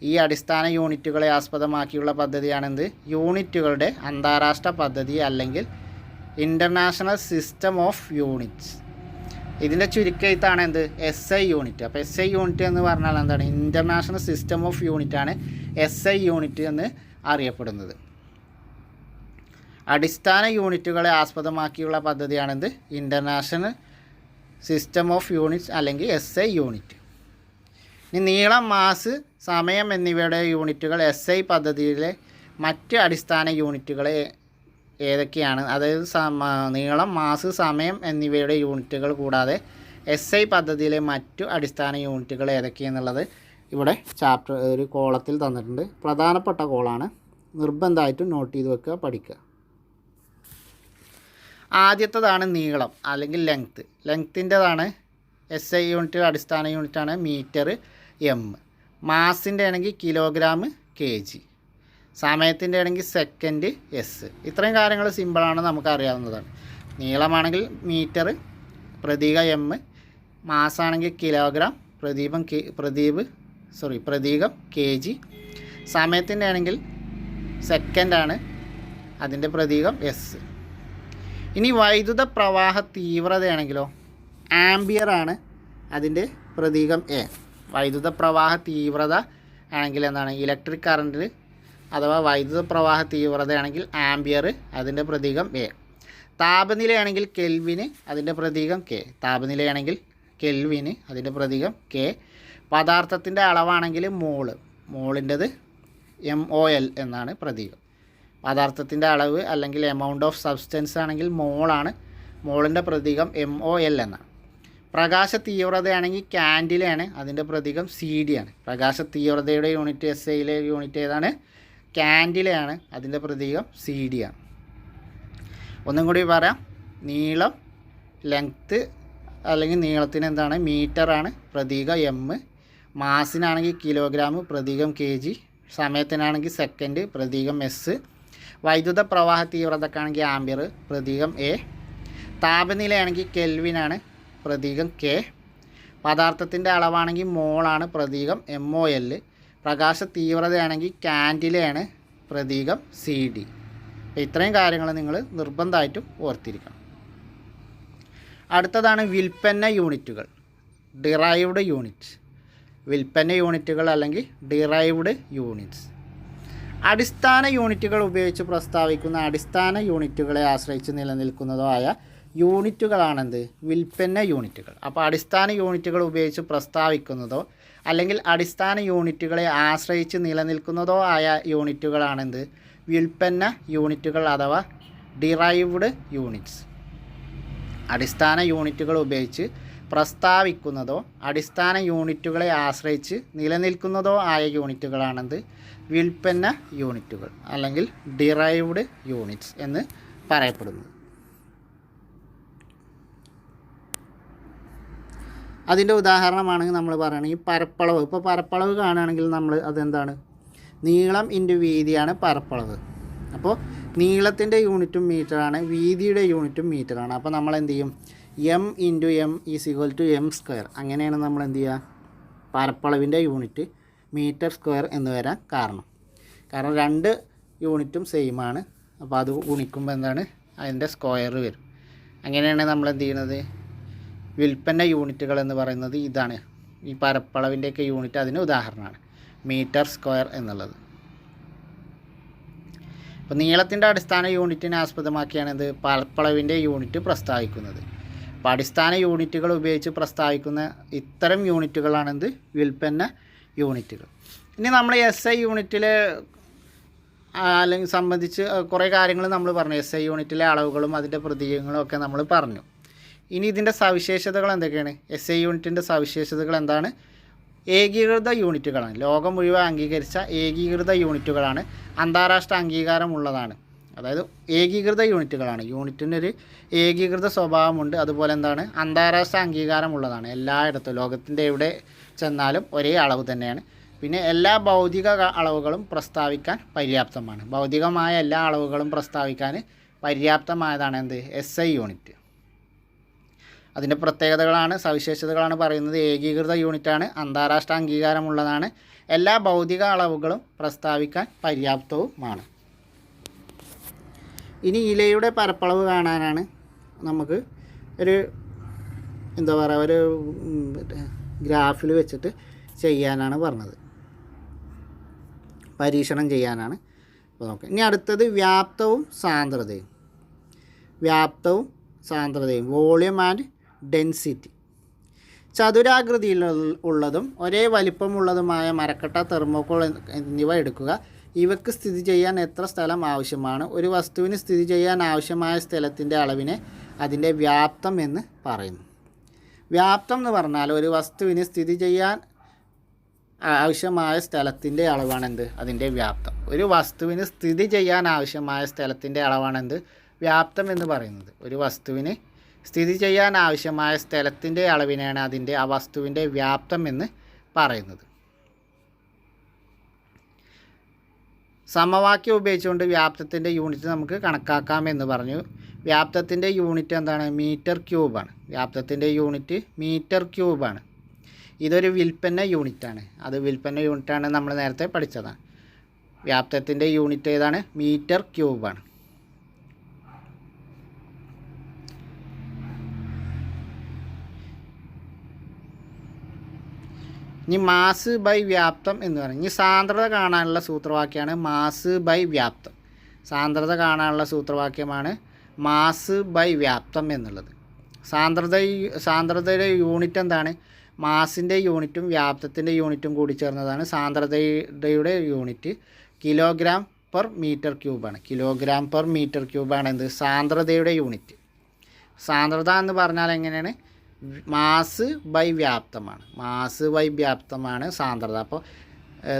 ഈ അടിസ്ഥാന യൂണിറ്റുകളെ ആസ്പദമാക്കിയുള്ള പദ്ധതിയാണെന്ത് യൂണിറ്റുകളുടെ അന്താരാഷ്ട്ര പദ്ധതി അല്ലെങ്കിൽ ഇൻ്റർനാഷണൽ സിസ്റ്റം ഓഫ് യൂണിറ്റ്സ്. ഇതിൻ്റെ ചുരുക്കെഴുത്താണ് എന്ത് SI യൂണിറ്റ്. അപ്പോൾ SI യൂണിറ്റ് എന്ന് പറഞ്ഞാൽ എന്താണ്? ഇൻ്റർനാഷണൽ സിസ്റ്റം ഓഫ് യൂണിറ്റാണ് SI യൂണിറ്റ് എന്ന് അറിയപ്പെടുന്നത്. അടിസ്ഥാന യൂണിറ്റുകളെ ആസ്പദമാക്കിയുള്ള പദ്ധതിയാണെന്ത് ഇൻ്റർനാഷണൽ സിസ്റ്റം ഓഫ് യൂണിറ്റ്സ് അല്ലെങ്കിൽ SI യൂണിറ്റ്. ഇനി നീളം, മാസ്, സമയം എന്നിവയുടെ യൂണിറ്റുകൾ SI പദ്ധതിയിലെ മറ്റ് അടിസ്ഥാന യൂണിറ്റുകൾ ഏതൊക്കെയാണ്? അതായത് നീളം, മാസ്, സമയം എന്നിവയുടെ യൂണിറ്റുകൾ കൂടാതെ SI പദ്ധതിയിലെ മറ്റു അടിസ്ഥാന യൂണിറ്റുകൾ ഏതൊക്കെയാണെന്നുള്ളത് ഇവിടെ ഒരു കോളത്തിൽ തന്നിട്ടുണ്ട്. പ്രധാനപ്പെട്ട കോളാണ്, നിർബന്ധമായിട്ടും നോട്ട് ചെയ്ത് വെക്കുക, പഠിക്കുക. ആദ്യത്തേതാണ് നീളം അല്ലെങ്കിൽ ലെങ്ത്ത്. ലെങ്ത്തിൻ്റെതാണ് SI യൂണിറ്റ്, അടിസ്ഥാന യൂണിറ്റാണ് മീറ്റർ, M. മാസിൻ്റെ ആണെങ്കിൽ കിലോഗ്രാം, kg. സമയത്തിൻ്റെ ആണെങ്കിൽ സെക്കൻഡ്, S. ഇത്രയും കാര്യങ്ങൾ സിമ്പിളാണ്, നമുക്കറിയാവുന്നതാണ്. നീളമാണെങ്കിൽ മീറ്റർ, പ്രതീകം M. മാസാണെങ്കിൽ കിലോഗ്രാം, പ്രതീകം kg. സമയത്തിൻ്റെ ആണെങ്കിൽ സെക്കൻഡാണ്, അതിൻ്റെ പ്രതീകം S. ഇനി വൈദ്യുത പ്രവാഹ തീവ്രതയാണെങ്കിലോ ആംബിയർ ആണ്, അതിൻ്റെ പ്രതീകം A. വൈദ്യുത പ്രവാഹ തീവ്രത ആണെങ്കിൽ എന്താണ്? ഇലക്ട്രിക് കറണ്ടിൽ അഥവാ വൈദ്യുത പ്രവാഹ തീവ്രതയാണെങ്കിൽ ആംബിയർ, അതിൻ്റെ പ്രതീകം A. താപനിലയാണെങ്കിൽ കെൽവിന്, അതിൻ്റെ പ്രതീകം K. താപനിലയാണെങ്കിൽ കെൽവിന്, അതിൻ്റെ പ്രതീകം K. പദാർത്ഥത്തിൻ്റെ അളവാണെങ്കിൽ മോളിൻ്റെത് MOL എന്നാണ് പ്രതീകം. പദാർത്ഥത്തിൻ്റെ അളവ് അല്ലെങ്കിൽ എമൗണ്ട് ഓഫ് സബ്സ്റ്റൻസ് ആണെങ്കിൽ മോളാണ്, മോളിൻ്റെ പ്രതീകം MOL എന്നാണ്. പ്രകാശ തീവ്രതയാണെങ്കിൽ കാൻഡിലാണ്, അതിൻ്റെ പ്രതീകം CD ആണ്. പ്രകാശ തീവ്രതയുടെ യൂണിറ്റ് SIയിലെ യൂണിറ്റ് ഏതാണ്? കാൻഡിലാണ്, അതിൻ്റെ പ്രതീകം CD ആണ്. ഒന്നും കൂടി പറയാം. നീളം, ലെങ്ത്ത്, അല്ലെങ്കിൽ നീളത്തിന് എന്താണ് മീറ്ററാണ് പ്രതീകം എം, മാസിനാണെങ്കിൽ കിലോഗ്രാം പ്രതീകം kg, സമയത്തിനാണെങ്കിൽ സെക്കൻഡ് പ്രതീകം s, വൈദ്യുത പ്രവാഹ തീവ്രതക്കാണെങ്കിൽ ആംബിയർ പ്രതീകം a, താപനിലയാണെങ്കിൽ കെൽവിനാണ് പ്രതീകം k, പദാർത്ഥത്തിൻ്റെ അളവാണെങ്കിൽ മോളാണ് പ്രതീകം mol, പ്രകാശ തീവ്രതയാണെങ്കിൽ കാൻഡിലയാണ് പ്രതീകം cd. അപ്പോൾ ഇത്രയും കാര്യങ്ങൾ നിങ്ങൾ നിർബന്ധമായിട്ടും ഓർത്തിരിക്കണം. അടുത്തതാണ് വിൽപ്പന്ന യൂണിറ്റുകൾ, ഡിറൈവ്ഡ് യൂണിറ്റ്സ്. വിൽപ്പന്ന യൂണിറ്റുകൾ അല്ലെങ്കിൽ ഡിറൈവ്ഡ് യൂണിറ്റ്സ്. അടിസ്ഥാന യൂണിറ്റുകൾ ഉപയോഗിച്ച് പ്രസ്താവിക്കുന്ന അടിസ്ഥാന യൂണിറ്റുകളെ ആശ്രയിച്ച് നിലനിൽക്കുന്നതോ ആയ യൂണിറ്റുകളാണെന്ത്? വിൽപ്പന്ന യൂണിറ്റുകൾ. അപ്പോൾ അടിസ്ഥാന യൂണിറ്റുകൾ ഉപയോഗിച്ച് പ്രസ്താവിക്കുന്നതോ അല്ലെങ്കിൽ അടിസ്ഥാന യൂണിറ്റുകളെ ആശ്രയിച്ച് നിലനിൽക്കുന്നതോ ആയ യൂണിറ്റുകളാണെന്ത്? വിൽപ്പന്ന യൂണിറ്റുകൾ അഥവാ ഡിറൈവ്ഡ് യൂണിറ്റ്സ്. അടിസ്ഥാന യൂണിറ്റുകൾ ഉപയോഗിച്ച് പ്രസ്താവിക്കുന്നതോ അടിസ്ഥാന യൂണിറ്റുകളെ ആശ്രയിച്ച് നിലനിൽക്കുന്നതോ ആയ യൂണിറ്റുകളാണെന്ത്? വിൽപ്പന്ന യൂണിറ്റുകൾ അല്ലെങ്കിൽ ഡിറൈവ്ഡ് യൂണിറ്റ്സ് എന്ന് പറയപ്പെടുന്നു. അതിൻ്റെ ഉദാഹരണമാണെങ്കിൽ നമ്മൾ പറയുകയാണെങ്കിൽ പരപ്പളവ്. ഇപ്പോൾ പരപ്പളവ് കാണുകയാണെങ്കിൽ നമ്മൾ അതെന്താണ്? നീളം ഇൻറ്റു വീതിയാണ് പരപ്പളവ്. അപ്പോൾ നീളത്തിൻ്റെ യൂണിറ്റും മീറ്ററാണ്, വീതിയുടെ യൂണിറ്റും മീറ്ററാണ്. അപ്പോൾ നമ്മൾ എന്ത് ചെയ്യും? M into M is equal to M square. അങ്ങനെയാണ് നമ്മൾ എന്ത് ചെയ്യുക? പരപ്പളവിൻ്റെ യൂണിറ്റ് മീറ്റർ സ്ക്വയർ എന്ന് വരാൻ കാരണം രണ്ട് യൂണിറ്റും സെയിം ആണ്. അപ്പോൾ അത് ഗുണിക്കുമ്പോൾ എന്താണ്? അതിൻ്റെ സ്ക്വയർ വരും. അങ്ങനെയാണ് നമ്മൾ എന്ത് ചെയ്യുന്നത്? വിൽപ്പന്ന യൂണിറ്റുകൾ എന്ന് പറയുന്നത് ഇതാണ്. ഈ പരപ്പളവിൻ്റെയൊക്കെ യൂണിറ്റ് അതിന് ഉദാഹരണമാണ് മീറ്റർ സ്ക്വയർ എന്നുള്ളത്. അപ്പോൾ നീളത്തിൻ്റെ അടിസ്ഥാന യൂണിറ്റിനെ ആസ്പദമാക്കിയാണ് ഇത് പരപ്പളവിൻ്റെ യൂണിറ്റ് പ്രസ്താവിക്കുന്നത്. അപ്പോൾ അടിസ്ഥാന യൂണിറ്റുകൾ ഉപയോഗിച്ച് പ്രസ്താവിക്കുന്ന ഇത്തരം യൂണിറ്റുകളാണെന്ത്? വിൽപ്പന്ന യൂണിറ്റുകൾ. ഇനി നമ്മൾ SI യൂണിറ്റിൽ അല്ലെങ്കിൽ സംബന്ധിച്ച് കുറേ കാര്യങ്ങൾ നമ്മൾ പറഞ്ഞു. SI യൂണിറ്റിലെ അളവുകളും അതിൻ്റെ പ്രതീകങ്ങളും ഒക്കെ നമ്മൾ പറഞ്ഞു. ഇനി ഇതിൻ്റെ സവിശേഷതകൾ എന്തൊക്കെയാണ്? SI യൂണിറ്റിൻ്റെ സവിശേഷതകൾ എന്താണ്? ഏകീകൃത യൂണിറ്റുകളാണ്. ലോകം മുഴുവൻ അംഗീകരിച്ച ഏകീകൃത യൂണിറ്റുകളാണ്. അന്താരാഷ്ട്ര അംഗീകാരമുള്ളതാണ്. അതായത് ഏകീകൃത യൂണിറ്റുകളാണ്. യൂണിറ്റിനൊരു ഏകീകൃത സ്വഭാവമുണ്ട്. അതുപോലെ എന്താണ്? അന്താരാഷ്ട്ര അംഗീകാരമുള്ളതാണ്. എല്ലായിടത്തും ലോകത്തിൻ്റെ എവിടെ ചെന്നാലും ഒരേ അളവ് തന്നെയാണ്. പിന്നെ എല്ലാ ഭൗതിക അളവുകളും പ്രസ്താവിക്കാൻ പര്യാപ്തമാണ്. ഭൗതികമായ എല്ലാ അളവുകളും പ്രസ്താവിക്കാൻ പര്യാപ്തമായതാണ് എന്ത്? SI unit. അതിൻ്റെ പ്രത്യേകതകളാണ്, സവിശേഷതകളാണ് പറയുന്നത്. ഏകീകൃത യൂണിറ്റാണ്, അന്താരാഷ്ട്ര അംഗീകാരമുള്ളതാണ്, എല്ലാ ഭൗതിക അളവുകളും പ്രസ്താവിക്കാൻ പര്യാപ്തവുമാണ്. ഇനി ഇലയുടെ പരപ്പളവ് കാണാനാണ് നമുക്ക് ഒരു എന്താ പറയുക, ഒരു ഗ്രാഫിൽ വെച്ചിട്ട് ചെയ്യാനാണ് പറഞ്ഞത്. പരീക്ഷണം ചെയ്യാനാണ്. അപ്പോൾ നോക്കാം. ഇനി അടുത്തത് വ്യാപ്തവും സാന്ദ്രതയും. വ്യാപ്തവും സാന്ദ്രതയും, വോളിയം ആൻഡ് ഡെൻസിറ്റി. ചതുരാകൃതിയിൽ ഉള്ളതും ഒരേ വലിപ്പമുള്ളതുമായ മരക്കട്ട, തെർമോക്കോൾ എന്നിവ എടുക്കുക. ഇവയ്ക്ക് സ്ഥിതി ചെയ്യാൻ എത്ര സ്ഥലം ആവശ്യമാണ്? ഒരു വസ്തുവിന് സ്ഥിതി ചെയ്യാൻ ആവശ്യമായ സ്ഥലത്തിൻ്റെ അളവിനെ അതിൻ്റെ വ്യാപ്തം എന്ന് പറയുന്നു. വ്യാപ്തം എന്ന് പറഞ്ഞാൽ ഒരു വസ്തുവിന് സ്ഥിതി ചെയ്യാൻ ആവശ്യമായ സ്ഥലത്തിൻ്റെ അളവാണെന്ത്? അതിൻ്റെ വ്യാപ്തം. ഒരു വസ്തുവിന് സ്ഥിതി ചെയ്യാൻ ആവശ്യമായ സ്ഥലത്തിൻ്റെ അളവാണെന്ത്? വ്യാപ്തം എന്ന് പറയുന്നത്. ഒരു വസ്തുവിന് സ്ഥിതി ചെയ്യാൻ ആവശ്യമായ സ്ഥലത്തിൻ്റെ അളവിനെയാണ് ആ വസ്തുവിൻ്റെ വ്യാപ്തം എന്ന് പറയുന്നത്. സമവാക്യം ഉപയോഗിച്ചുകൊണ്ട് വ്യാപ്തത്തിൻ്റെ യൂണിറ്റ് നമുക്ക് കണക്കാക്കാമെന്ന് പറഞ്ഞു. വ്യാപ്തത്തിൻ്റെ യൂണിറ്റ് എന്താണ്? മീറ്റർ ക്യൂബാണ്. വ്യാപ്തത്തിൻ്റെ യൂണിറ്റ് മീറ്റർ ക്യൂബാണ്. ഇതൊരു വിൽപ്പന്ന യൂണിറ്റാണ്. അത് വിൽപ്പന്ന യൂണിറ്റാണ്, നമ്മൾ നേരത്തെ പഠിച്ചതാണ്. വ്യാപ്തത്തിൻ്റെ യൂണിറ്റ് ഏതാണ്? മീറ്റർ ക്യൂബാണ്. ഇനി മാസ് ബൈ വ്യാപ്തം എന്ന് പറയും. ഇനി സാന്ദ്രത കാണാനുള്ള സൂത്രവാക്യമാണ് മാസ് ബൈ വ്യാപ്തം. സാന്ദ്രത കാണാനുള്ള സൂത്രവാക്യമാണ് മാസ് ബൈ വ്യാപ്തം എന്നുള്ളത്. സാന്ദ്രതയുടെ യൂണിറ്റ് എന്താണ്? മാസിൻ്റെ യൂണിറ്റും വ്യാപ്തത്തിൻ്റെ യൂണിറ്റും കൂടി ചേർന്നതാണ് സാന്ദ്രതയുടെ യൂണിറ്റ്. കിലോഗ്രാം പെർ മീറ്റർ ക്യൂബാണ്. കിലോഗ്രാം പെർ മീറ്റർ ക്യൂബാണ് എന്ത്? സാന്ദ്രതയുടെ യൂണിറ്റ്. സാന്ദ്രത എന്ന് പറഞ്ഞാൽ എങ്ങനെയാണ്? മാസ് ബൈ വ്യാപ്തമാണ്. മാസ് ബൈ വ്യാപ്തമാണ് സാന്ദ്രത. അപ്പോൾ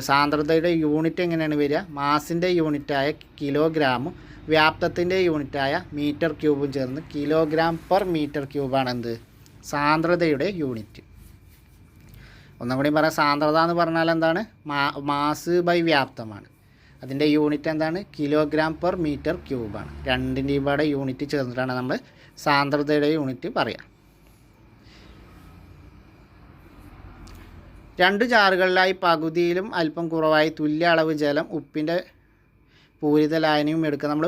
സാന്ദ്രതയുടെ യൂണിറ്റ് എങ്ങനെയാണ് വരിക? മാസിൻ്റെ യൂണിറ്റായ കിലോഗ്രാമും വ്യാപ്തത്തിൻ്റെ യൂണിറ്റായ മീറ്റർ ക്യൂബും ചേർന്ന് കിലോഗ്രാം പെർ മീറ്റർ ക്യൂബാണ് എന്ത്? സാന്ദ്രതയുടെ യൂണിറ്റ്. ഒന്നും കൂടി പറയാം, സാന്ദ്രത എന്ന് പറഞ്ഞാൽ എന്താണ്? മാസ് ബൈ വ്യാപ്തമാണ്. അതിൻ്റെ യൂണിറ്റ് എന്താണ്? കിലോഗ്രാം പെർ മീറ്റർ ക്യൂബാണ്. രണ്ടിൻ്റെയും ഇവിടെ യൂണിറ്റ് ചേർന്നിട്ടാണ് നമ്മൾ സാന്ദ്രതയുടെ യൂണിറ്റ് പറയുക. 2 ജാറുകളിലായി പകുതിയിലും അല്പം കുറവായി തുല്യ അളവ് ജലം, ഉപ്പിൻ്റെ പൂരിത ലായനിയും എടുക്കുക. നമ്മൾ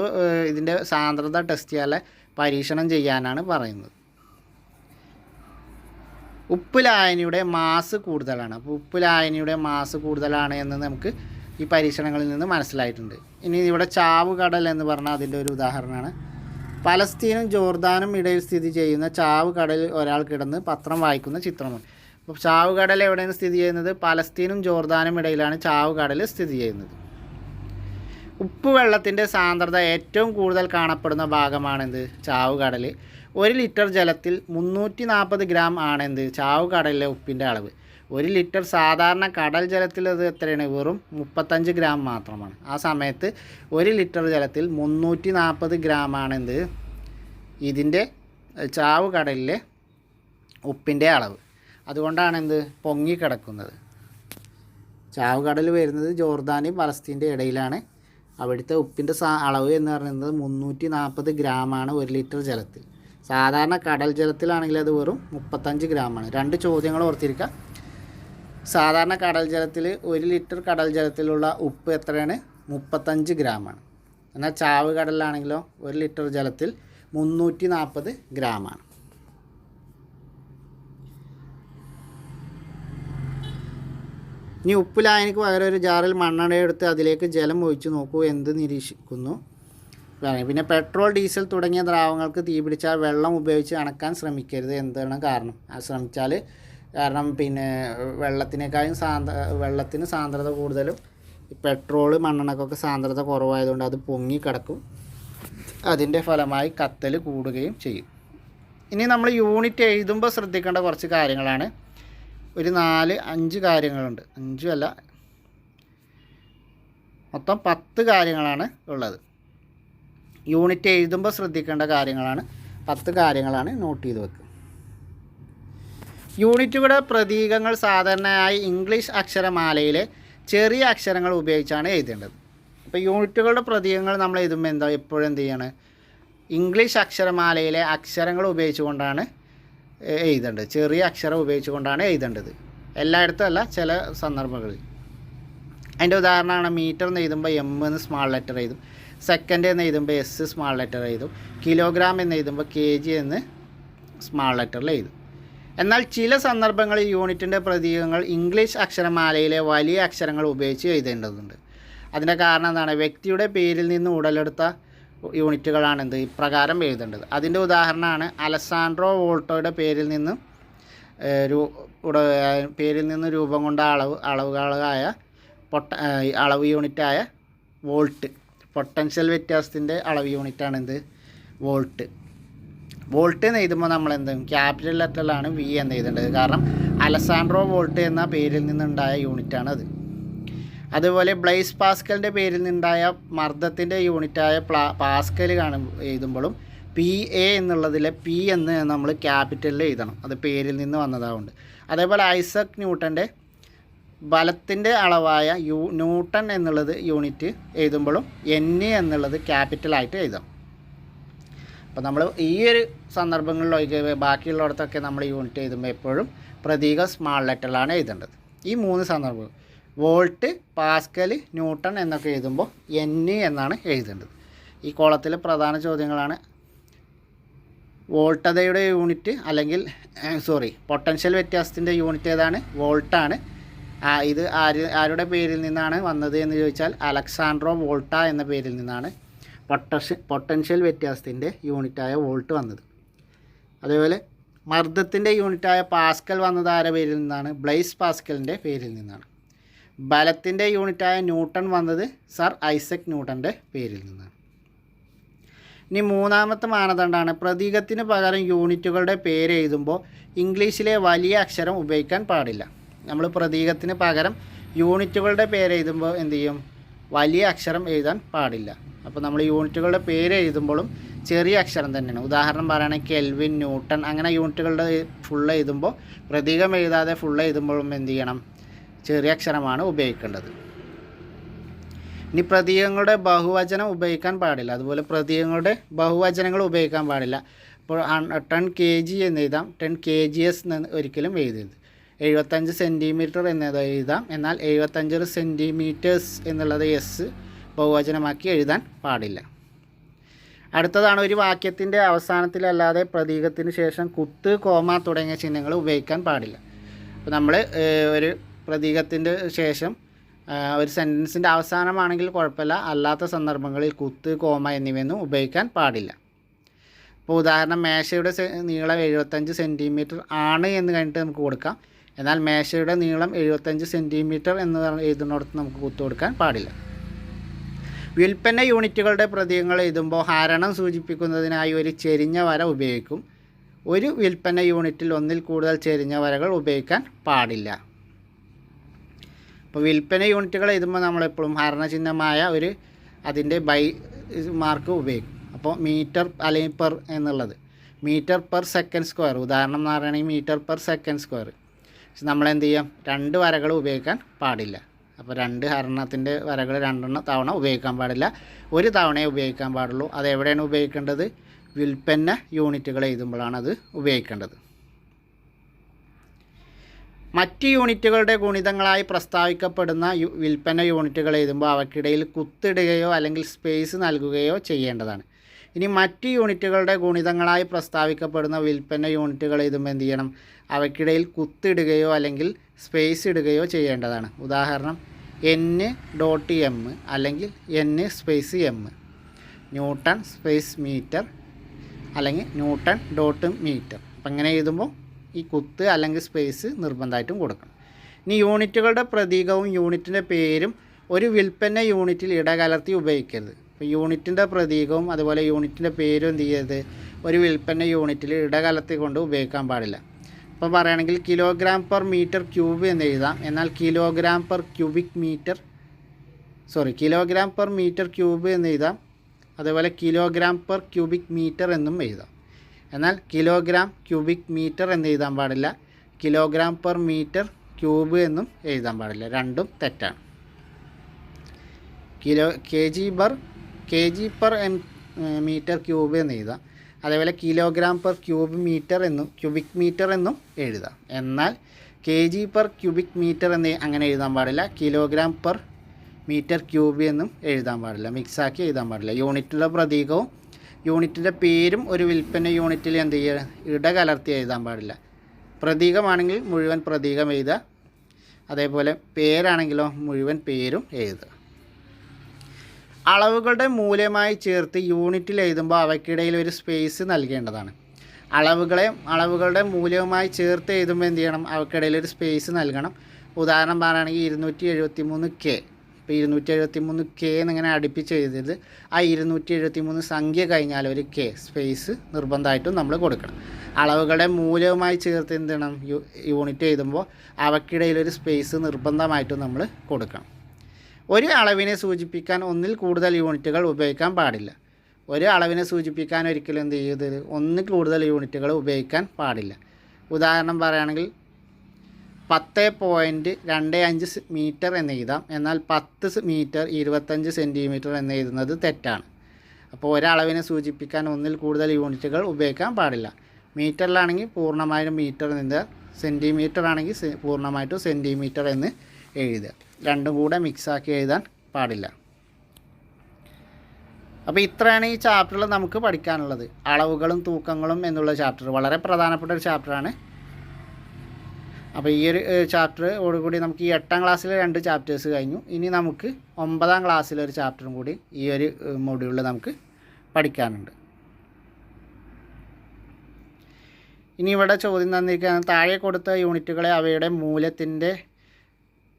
ഇതിൻ്റെ സാന്ദ്രത ടെസ്റ്റ് ചെയ്യാതെ പരീക്ഷണം ചെയ്യാനാണ് പറയുന്നത്. ഉപ്പ് ലായനിയുടെ മാസ് കൂടുതലാണ്. അപ്പോൾ ഉപ്പ് ലായനിയുടെ മാസ് കൂടുതലാണ് എന്ന് നമുക്ക് ഈ പരീക്ഷണങ്ങളിൽ നിന്ന് മനസ്സിലായിട്ടുണ്ട്. ഇനി ഇവിടെ ചാവ് കടൽ എന്ന് പറഞ്ഞാൽ അതിൻ്റെ ഒരു ഉദാഹരണമാണ്. പലസ്തീനും ജോർദാനും ഇടയിൽ സ്ഥിതി ചെയ്യുന്ന ചാവ് കടലിൽ ഒരാൾ കിടന്ന് പത്രം വായിക്കുന്ന ചിത്രമാണ്. അപ്പോൾ ചാവ് കടൽ എവിടെയാണ് സ്ഥിതി ചെയ്യുന്നത്? പലസ്തീനും ജോർദാനും ഇടയിലാണ് ചാവ് കടൽ സ്ഥിതി ചെയ്യുന്നത്. ഉപ്പ് വെള്ളത്തിൻ്റെ സാന്ദ്രത ഏറ്റവും കൂടുതൽ കാണപ്പെടുന്ന ഭാഗമാണെന്ത്? ചാവ് കടൽ. 1 ലിറ്റർ ജലത്തിൽ 340 ഗ്രാം ആണെന്ത്? ചാവ് കടലിലെ ഉപ്പിൻ്റെ അളവ്. 1 ലിറ്റർ സാധാരണ കടൽ ജലത്തിൽ അത് എത്രയാണ്? വെറും 35 ഗ്രാം മാത്രമാണ്. ആ സമയത്ത് 1 ലിറ്റർ ജലത്തിൽ 340 ഗ്രാം ആണെന്ത്? ഇതിൻ്റെ ചാവ് കടലിലെ ഉപ്പിൻ്റെ അളവ്. അതുകൊണ്ടാണ് എന്ത്? പൊങ്ങിക്കിടക്കുന്നത്. ചാവ് കടൽ വരുന്നത് ജോർദാനും പലസ്തീൻ്റെ ഇടയിലാണ്. അവിടുത്തെ ഉപ്പിൻ്റെ അളവ് എന്ന് പറയുന്നത് 340 ഗ്രാമാണ് 1 ലിറ്റർ ജലത്തിൽ. സാധാരണ കടൽ ജലത്തിലാണെങ്കിൽ അത് വെറും 35 ഗ്രാമാണ്. 2 ചോദ്യങ്ങൾ ഓർത്തിരിക്കുക. സാധാരണ കടൽ ജലത്തിൽ 1 ലിറ്റർ കടൽ ജലത്തിലുള്ള ഉപ്പ് എത്രയാണ്? 35 ഗ്രാമാണ്. എന്നാൽ ചാവ് കടലിലാണെങ്കിലോ 1 ലിറ്റർ ജലത്തിൽ 340 ഗ്രാമാണ്. ഇനി ഉപ്പ് ലായനിക്ക് പകരം ഒരു ജാറിൽ മണ്ണെണ്ണ എടുത്ത് അതിലേക്ക് ജലം ഒഴിച്ച് നോക്കൂ, എന്ത് നിരീക്ഷിക്കുന്നു? പിന്നെ പെട്രോൾ, ഡീസൽ തുടങ്ങിയ ദ്രാവകങ്ങൾക്ക് തീപിടിച്ചാൽ വെള്ളം ഉപയോഗിച്ച് അണക്കാൻ ശ്രമിക്കരുത്. എന്താണ് കാരണം? കാരണം പിന്നെ വെള്ളത്തിന് സാന്ദ്രത കൂടുതലും പെട്രോൾ, മണ്ണെണ്ണക്കൊക്കെ സാന്ദ്രത കുറവായതുകൊണ്ട് അത് പൊങ്ങിക്കിടക്കും. അതിൻ്റെ ഫലമായി കത്തൽ കൂടുകയും ചെയ്യും. ഇനി നമ്മൾ യൂണിറ്റ് എഴുതുമ്പോൾ ശ്രദ്ധിക്കേണ്ട കുറച്ച് കാര്യങ്ങളാണ്. ഒരു 4-5 കാര്യങ്ങളുണ്ട്. 5 അല്ല, മൊത്തം 10 കാര്യങ്ങളാണ് ഉള്ളത്. യൂണിറ്റ് എഴുതുമ്പോൾ ശ്രദ്ധിക്കേണ്ട കാര്യങ്ങളാണ് 10 കാര്യങ്ങളാണ്. നോട്ട് ചെയ്ത് വെക്കുക. യൂണിറ്റുകളുടെ പ്രതീകങ്ങൾ സാധാരണയായി ഇംഗ്ലീഷ് അക്ഷരമാലയിലെ ചെറിയ അക്ഷരങ്ങൾ ഉപയോഗിച്ചാണ് എഴുതേണ്ടത്. അപ്പോൾ യൂണിറ്റുകളുടെ പ്രതീകങ്ങൾ നമ്മൾ എഴുതുമ്പോൾ എപ്പോഴും എന്ത് ചെയ്യാണ്? ഇംഗ്ലീഷ് അക്ഷരമാലയിലെ അക്ഷരങ്ങൾ ഉപയോഗിച്ചുകൊണ്ടാണ് എഴുതേണ്ടത്. ചെറിയ അക്ഷരം ഉപയോഗിച്ചുകൊണ്ടാണ് എഴുതേണ്ടത്. എല്ലായിടത്തും അല്ല, ചില സന്ദർഭങ്ങളിൽ. അതിൻ്റെ ഉദാഹരണമാണ് മീറ്റർ എന്ന് എഴുതുമ്പോൾ എം എന്ന് സ്മാൾ ലെറ്റർ എഴുതും. സെക്കൻഡ് എന്ന് എഴുതുമ്പോൾ എസ് സ്മാൾ ലെറ്റർ എഴുതും. കിലോഗ്രാം എന്ന് എഴുതുമ്പോൾ kg എന്ന് സ്മാൾ ലെറ്ററിൽ എഴുതും. എന്നാൽ ചില സന്ദർഭങ്ങളിൽ യൂണിറ്റിൻ്റെ പ്രതീകങ്ങൾ ഇംഗ്ലീഷ് അക്ഷരമാലയിലെ വലിയ അക്ഷരങ്ങൾ ഉപയോഗിച്ച് എഴുതേണ്ടതുണ്ട്. അതിൻ്റെ കാരണം എന്താണ്? വ്യക്തിയുടെ പേരിൽ നിന്ന് ഉടലെടുത്ത യൂണിറ്റുകളാണെന്ത്? ഇപ്രകാരം എഴുതേണ്ടത്. അതിൻ്റെ ഉദാഹരണമാണ് അലസാൻഡ്രോ വോൾട്ടോയുടെ പേരിൽ നിന്ന് രൂപം കൊണ്ട അളവുകളായ അളവ് യൂണിറ്റായ വോൾട്ട്. പൊട്ടൻഷ്യൽ വ്യത്യാസത്തിൻ്റെ അളവ് യൂണിറ്റാണെന്ത്? വോൾട്ട്. വോൾട്ട് എന്ന് എഴുതുമ്പോൾ ക്യാപിറ്റൽ ലെറ്ററിലാണ് വി എന്ന് എഴുതേണ്ടത്. കാരണം അലസാൻഡ്രോ വോൾട്ട് എന്ന പേരിൽ നിന്നുണ്ടായ യൂണിറ്റാണ് അത്. അതുപോലെ ബ്ലൈസ് പാസ്കലിൻ്റെ പേരിൽ നിന്നുണ്ടായ മർദ്ദത്തിൻ്റെ യൂണിറ്റായ പാസ്കൽ എഴുതുമ്പോഴും PA എന്നുള്ളതിലെ P എന്ന് നമ്മൾ ക്യാപിറ്റലിൽ എഴുതണം. അത് പേരിൽ നിന്ന് വന്നതാവുണ്ട്. അതേപോലെ ഐസക് ന്യൂട്ടൻ്റെ ബലത്തിൻ്റെ അളവായ ന്യൂട്ടൺ എന്നുള്ളത് യൂണിറ്റ് എഴുതുമ്പോഴും N എന്നുള്ളത് ക്യാപിറ്റലായിട്ട് എഴുതാം. അപ്പോൾ നമ്മൾ ഈ ഒരു സന്ദർഭങ്ങളിലൊക്കെ ബാക്കിയുള്ളിടത്തൊക്കെ നമ്മൾ യൂണിറ്റ് എഴുതുമ്പോൾ എപ്പോഴും പ്രതീകം സ്മാൾ ലെറ്ററിലാണ് എഴുതേണ്ടത്. ഈ 3 സന്ദർഭങ്ങൾ വോൾട്ട്, പാസ്കൽ, ന്യൂട്ടൺ എന്നൊക്കെ എഴുതുമ്പോൾ N എന്നാണ് എഴുതേണ്ടത്. ഈ കോളത്തിലെ പ്രധാന ചോദ്യങ്ങളാണ്. വോൾട്ടതയുടെ യൂണിറ്റ് പൊട്ടൻഷ്യൽ വ്യത്യാസത്തിൻ്റെ യൂണിറ്റ് ഏതാണ്? വോൾട്ടാണ്. ഇത് ആരുടെ പേരിൽ നിന്നാണ് വന്നത് എന്ന് ചോദിച്ചാൽ അലക്സാൻഡ്രോ വോൾട്ട എന്ന പേരിൽ നിന്നാണ് പൊട്ടൻഷ്യൽ വ്യത്യാസത്തിൻ്റെ യൂണിറ്റായ വോൾട്ട് വന്നത്. അതേപോലെ മർദ്ദത്തിൻ്റെ യൂണിറ്റായ പാസ്കൽ വന്നത് ആരുടെ പേരിൽ നിന്നാണ്? ബ്ലൈസ് പാസ്കലിൻ്റെ പേരിൽ നിന്നാണ്. ബലത്തിൻ്റെ യൂണിറ്റായ ന്യൂട്ടൺ വന്നത് സർ ഐസക് ന്യൂട്ടൻ്റെ പേരിൽ നിന്നാണ്. ഇനി 3ാമത്തെ മാനദണ്ഡമാണ് പ്രതീകത്തിന് പകരം യൂണിറ്റുകളുടെ പേര് എഴുതുമ്പോൾ ഇംഗ്ലീഷിലെ വലിയ അക്ഷരം ഉപയോഗിക്കാൻ പാടില്ല. നമ്മൾ പ്രതീകത്തിന് പകരം യൂണിറ്റുകളുടെ പേര് എഴുതുമ്പോൾ എന്ത് ചെയ്യും? വലിയ അക്ഷരം എഴുതാൻ പാടില്ല. അപ്പോൾ നമ്മൾ യൂണിറ്റുകളുടെ പേര് എഴുതുമ്പോഴും ചെറിയ അക്ഷരം തന്നെയാണ്. ഉദാഹരണം പറയുകയാണെങ്കിൽ കെൽവിൻ, ന്യൂട്ടൺ അങ്ങനെ യൂണിറ്റുകളുടെ ഫുൾ എഴുതുമ്പോൾ പ്രതീകം എഴുതാതെ ഫുൾ എഴുതുമ്പോഴും എന്ത് ചെയ്യണം? ചെറിയ അക്ഷരമാണ് ഉപയോഗിക്കേണ്ടത്. ഇനി പ്രതീകങ്ങളുടെ ബഹുവചനം ഉപയോഗിക്കാൻ പാടില്ല. അതുപോലെ പ്രതീകങ്ങളുടെ ബഹുവചനങ്ങൾ ഉപയോഗിക്കാൻ പാടില്ല. ഇപ്പോൾ 10 kg എന്ന് എഴുതാം, 10 kgs എന്ന് ഒരിക്കലും എഴുതരുത്. 75 സെൻറ്റിമീറ്റർ എന്നത് എഴുതാം, എന്നാൽ 75 സെൻറ്റിമീറ്റേഴ്സ് എന്നുള്ളത് എസ് ബഹുവചനമാക്കി എഴുതാൻ പാടില്ല. അടുത്തതാണ്, ഒരു വാക്യത്തിൻ്റെ അവസാനത്തിലല്ലാതെ പ്രതീകത്തിന് ശേഷം കുത്ത്, കോമ തുടങ്ങിയ ചിഹ്നങ്ങൾ ഉപയോഗിക്കാൻ പാടില്ല. അപ്പോൾ നമ്മൾ ഒരു പ്രതീകത്തിൻ്റെ ശേഷം ഒരു സെൻറ്റൻസിൻ്റെ അവസാനമാണെങ്കിൽ കുഴപ്പമില്ല, അല്ലാത്ത സന്ദർഭങ്ങളിൽ കുത്ത്, കോമ എന്നിവയൊന്നും ഉപയോഗിക്കാൻ പാടില്ല. ഇപ്പോൾ ഉദാഹരണം, മേശയുടെ നീളം 75 സെൻറ്റിമീറ്റർ ആണ് എന്ന് കഴിഞ്ഞിട്ട് നമുക്ക് കൊടുക്കാം. എന്നാൽ മേശയുടെ നീളം 75 സെൻറ്റിമീറ്റർ എന്ന് എഴുതുന്നിടത്ത് നമുക്ക് കുത്ത് കൊടുക്കാൻ പാടില്ല. വ്യുൽപ്പന്ന യൂണിറ്റുകളുടെ പ്രതീകങ്ങൾ എഴുതുമ്പോൾ ഹരണം സൂചിപ്പിക്കുന്നതിനായി ഒരു ചെരിഞ്ഞ വര ഉപയോഗിക്കും. ഒരു വ്യുൽപ്പന്ന യൂണിറ്റിൽ ഒന്നിൽ കൂടുതൽ ചെരിഞ്ഞ വരകൾ ഉപയോഗിക്കാൻ പാടില്ല. അപ്പോൾ വ്യുൽപ്പന്ന യൂണിറ്റുകൾ എഴുതുമ്പോൾ നമ്മളെപ്പോഴും ഹരണചിഹ്നമായ ഒരു അതിൻ്റെ ബൈ മാർക്ക് ഉപയോഗിക്കും. അപ്പോൾ മീറ്റർ അല്ലെങ്കിൽ പെർ എന്നുള്ളത് മീറ്റർ പെർ സെക്കൻഡ് സ്ക്വയർ, ഉദാഹരണം എന്ന് പറയുകയാണെങ്കിൽ മീറ്റർ പെർ സെക്കൻഡ് സ്ക്വയർ. നമ്മളെന്ത് ചെയ്യാം? 2 വരകൾ ഉപയോഗിക്കാൻ പാടില്ല. അപ്പോൾ 2 ഹരണത്തിൻ്റെ വരകൾ 2 തവണ ഉപയോഗിക്കാൻ പാടില്ല, ഒരു തവണയേ ഉപയോഗിക്കാൻ പാടുള്ളൂ. അതെവിടെയാണ് ഉപയോഗിക്കേണ്ടത്? വ്യുൽപ്പന്ന യൂണിറ്റുകൾ എഴുതുമ്പോഴാണ് അത് ഉപയോഗിക്കേണ്ടത്. മറ്റ് യൂണിറ്റുകളുടെ ഗുണിതങ്ങളായി പ്രസ്താവിക്കപ്പെടുന്ന വ്യുൽപ്പന്ന യൂണിറ്റുകൾ എഴുതുമ്പോൾ അവയ്ക്കിടയിൽ കുത്തിടുകയോ അല്ലെങ്കിൽ സ്പേസ് നൽകുകയോ ചെയ്യേണ്ടതാണ്. ഇനി മറ്റ് യൂണിറ്റുകളുടെ ഗുണിതങ്ങളായി പ്രസ്താവിക്കപ്പെടുന്ന വ്യുൽപ്പന്ന യൂണിറ്റുകൾ എഴുതുമ്പോൾ എന്ത് ചെയ്യണം? അവയ്ക്കിടയിൽ കുത്തിടുകയോ അല്ലെങ്കിൽ സ്പേസ് ഇടുകയോ ചെയ്യേണ്ടതാണ്. ഉദാഹരണം, n.m അല്ലെങ്കിൽ n/m, ന്യൂട്ടൺ സ്പേസ് മീറ്റർ അല്ലെങ്കിൽ ന്യൂട്ടൺ.മീറ്റർ. അപ്പം ഇങ്ങനെ എഴുതുമ്പോൾ ഈ കുത്ത് അല്ലെങ്കിൽ സ്പേസ് നിർബന്ധമായിട്ടും കൊടുക്കണം. ഇനി യൂണിറ്റുകളുടെ പ്രതീകവും യൂണിറ്റിൻ്റെ പേരും ഒരു വ്യുൽപ്പന്ന യൂണിറ്റിൽ ഇടകലർത്തി ഉപയോഗിക്കരുത്. അപ്പോൾ യൂണിറ്റിൻ്റെ പ്രതീകവും അതുപോലെ യൂണിറ്റിൻ്റെ പേരും എന്ത് ചെയ്യരുത്? ഒരു വ്യുൽപ്പന്ന യൂണിറ്റിൽ ഇടകലർത്തി കൊണ്ട് ഉപയോഗിക്കാൻ പാടില്ല. അപ്പോൾ പറയുകയാണെങ്കിൽ കിലോഗ്രാം പെർ മീറ്റർ ക്യൂബ് എന്ന് എഴുതാം, എന്നാൽ കിലോഗ്രാം പെർ മീറ്റർ ക്യൂബ് എന്ന് എഴുതാം. അതുപോലെ കിലോഗ്രാം പെർ ക്യൂബിക് മീറ്റർ എന്നും എഴുതാം. എന്നാൽ കിലോഗ്രാം ക്യൂബിക് മീറ്റർ എന്ന് എഴുതാൻ പാടില്ല, കിലോഗ്രാം പെർ മീറ്റർ ക്യൂബ് എന്നും എഴുതാൻ പാടില്ല. രണ്ടും തെറ്റാണ്. K G per metre cube എന്ന് എഴുതാം. അതേപോലെ കിലോഗ്രാം പെർ ക്യൂബിക് മീറ്റർ എന്നും എഴുതാം. എന്നാൽ K G per cubic metre എന്ന് അങ്ങനെ എഴുതാൻ പാടില്ല, കിലോഗ്രാം പെർ മീറ്റർ ക്യൂബ് എന്നും എഴുതാൻ പാടില്ല. മിക്സാക്കി എഴുതാൻ പാടില്ല. യൂണിറ്റിലെ പ്രതീകവും യൂണിറ്റിൻ്റെ പേരും ഒരു വ്യുൽപ്പന്ന യൂണിറ്റിൽ എന്ത് ചെയ്യുക? ഇടകലർത്തി എഴുതാൻ പാടില്ല. പ്രതീകമാണെങ്കിൽ മുഴുവൻ പ്രതീകം എഴുതുക, അതേപോലെ പേരാണെങ്കിലോ മുഴുവൻ പേരും എഴുതുക. അളവുകളുടെ മൂല്യമായി ചേർത്ത് യൂണിറ്റിൽ എഴുതുമ്പോൾ അവയ്ക്കിടയിൽ ഒരു സ്പേസ് നൽകേണ്ടതാണ്. അളവുകളുടെ മൂല്യവുമായി ചേർത്ത് എഴുതുമ്പോൾ എന്ത് ചെയ്യണം? അവയ്ക്കിടയിൽ ഒരു സ്പേസ് നൽകണം. ഉദാഹരണം പറയുകയാണെങ്കിൽ 273K. ഇപ്പോൾ 273K എന്നിങ്ങനെ അടുപ്പിച്ച് എഴുതരുത്. ആ 273 സംഖ്യ കഴിഞ്ഞാൽ ഒരു K സ്പേസ് നിർബന്ധമായിട്ടും നമ്മൾ കൊടുക്കണം. അളവുകളുടെ മൂല്യവുമായി ചേർത്ത് എന്ത് ചെയ്യണം? യൂണിറ്റ് എഴുതുമ്പോൾ അവയ്ക്കിടയിൽ ഒരു സ്പേസ് നിർബന്ധമായിട്ടും നമ്മൾ കൊടുക്കണം. ഒരു അളവിനെ സൂചിപ്പിക്കാൻ ഒന്നിൽ കൂടുതൽ യൂണിറ്റുകൾ ഉപയോഗിക്കാൻ പാടില്ല. ഒരു അളവിനെ സൂചിപ്പിക്കാൻ ഒരിക്കലും എന്ത് ചെയ്യരുത്? ഒന്നിൽ കൂടുതൽ യൂണിറ്റുകൾ ഉപയോഗിക്കാൻ പാടില്ല. ഉദാഹരണം പറയുകയാണെങ്കിൽ 10.25 മീറ്റർ എന്ന് എഴുതാം, എന്നാൽ 10 മീറ്റർ 25 സെൻറ്റിമീറ്റർ എന്ന് എഴുതുന്നത് തെറ്റാണ്. അപ്പോൾ ഒരളവിനെ സൂചിപ്പിക്കാൻ ഒന്നിൽ കൂടുതൽ യൂണിറ്റുകൾ ഉപയോഗിക്കാൻ പാടില്ല. മീറ്ററിലാണെങ്കിൽ പൂർണ്ണമായും മീറ്റർ എന്ന്, സെൻറ്റിമീറ്റർ ആണെങ്കിൽ പൂർണ്ണമായിട്ടും സെൻറ്റിമീറ്റർ എന്ന് എഴുതുക. രണ്ടും കൂടെ മിക്സാക്കി എഴുതാൻ പാടില്ല. അപ്പോൾ ഇത്രയാണ് ഈ ചാപ്റ്ററിൽ നമുക്ക് പഠിക്കാനുള്ളത്. അളവുകളും തൂക്കങ്ങളും എന്നുള്ള ചാപ്റ്റർ വളരെ പ്രധാനപ്പെട്ട ഒരു ചാപ്റ്ററാണ്. അപ്പോൾ ഈ ഒരു ചാപ്റ്ററോടുകൂടി നമുക്ക് ഈ 8ാം ക്ലാസ്സിലെ 2 ചാപ്റ്റേഴ്സ് കഴിഞ്ഞു. ഇനി നമുക്ക് 9ാം ക്ലാസ്സിലെ ഒരു ചാപ്റ്ററും കൂടി ഈ ഒരു മൊഡ്യൂളിൽ നമുക്ക് പഠിക്കാനുണ്ട്. ഇനി ഇവിടെ ചോദ്യം തന്നിരിക്കുകയാണ്, താഴെ കൊടുത്ത യൂണിറ്റുകളെ അവയുടെ മൂല്യത്തിൻ്റെ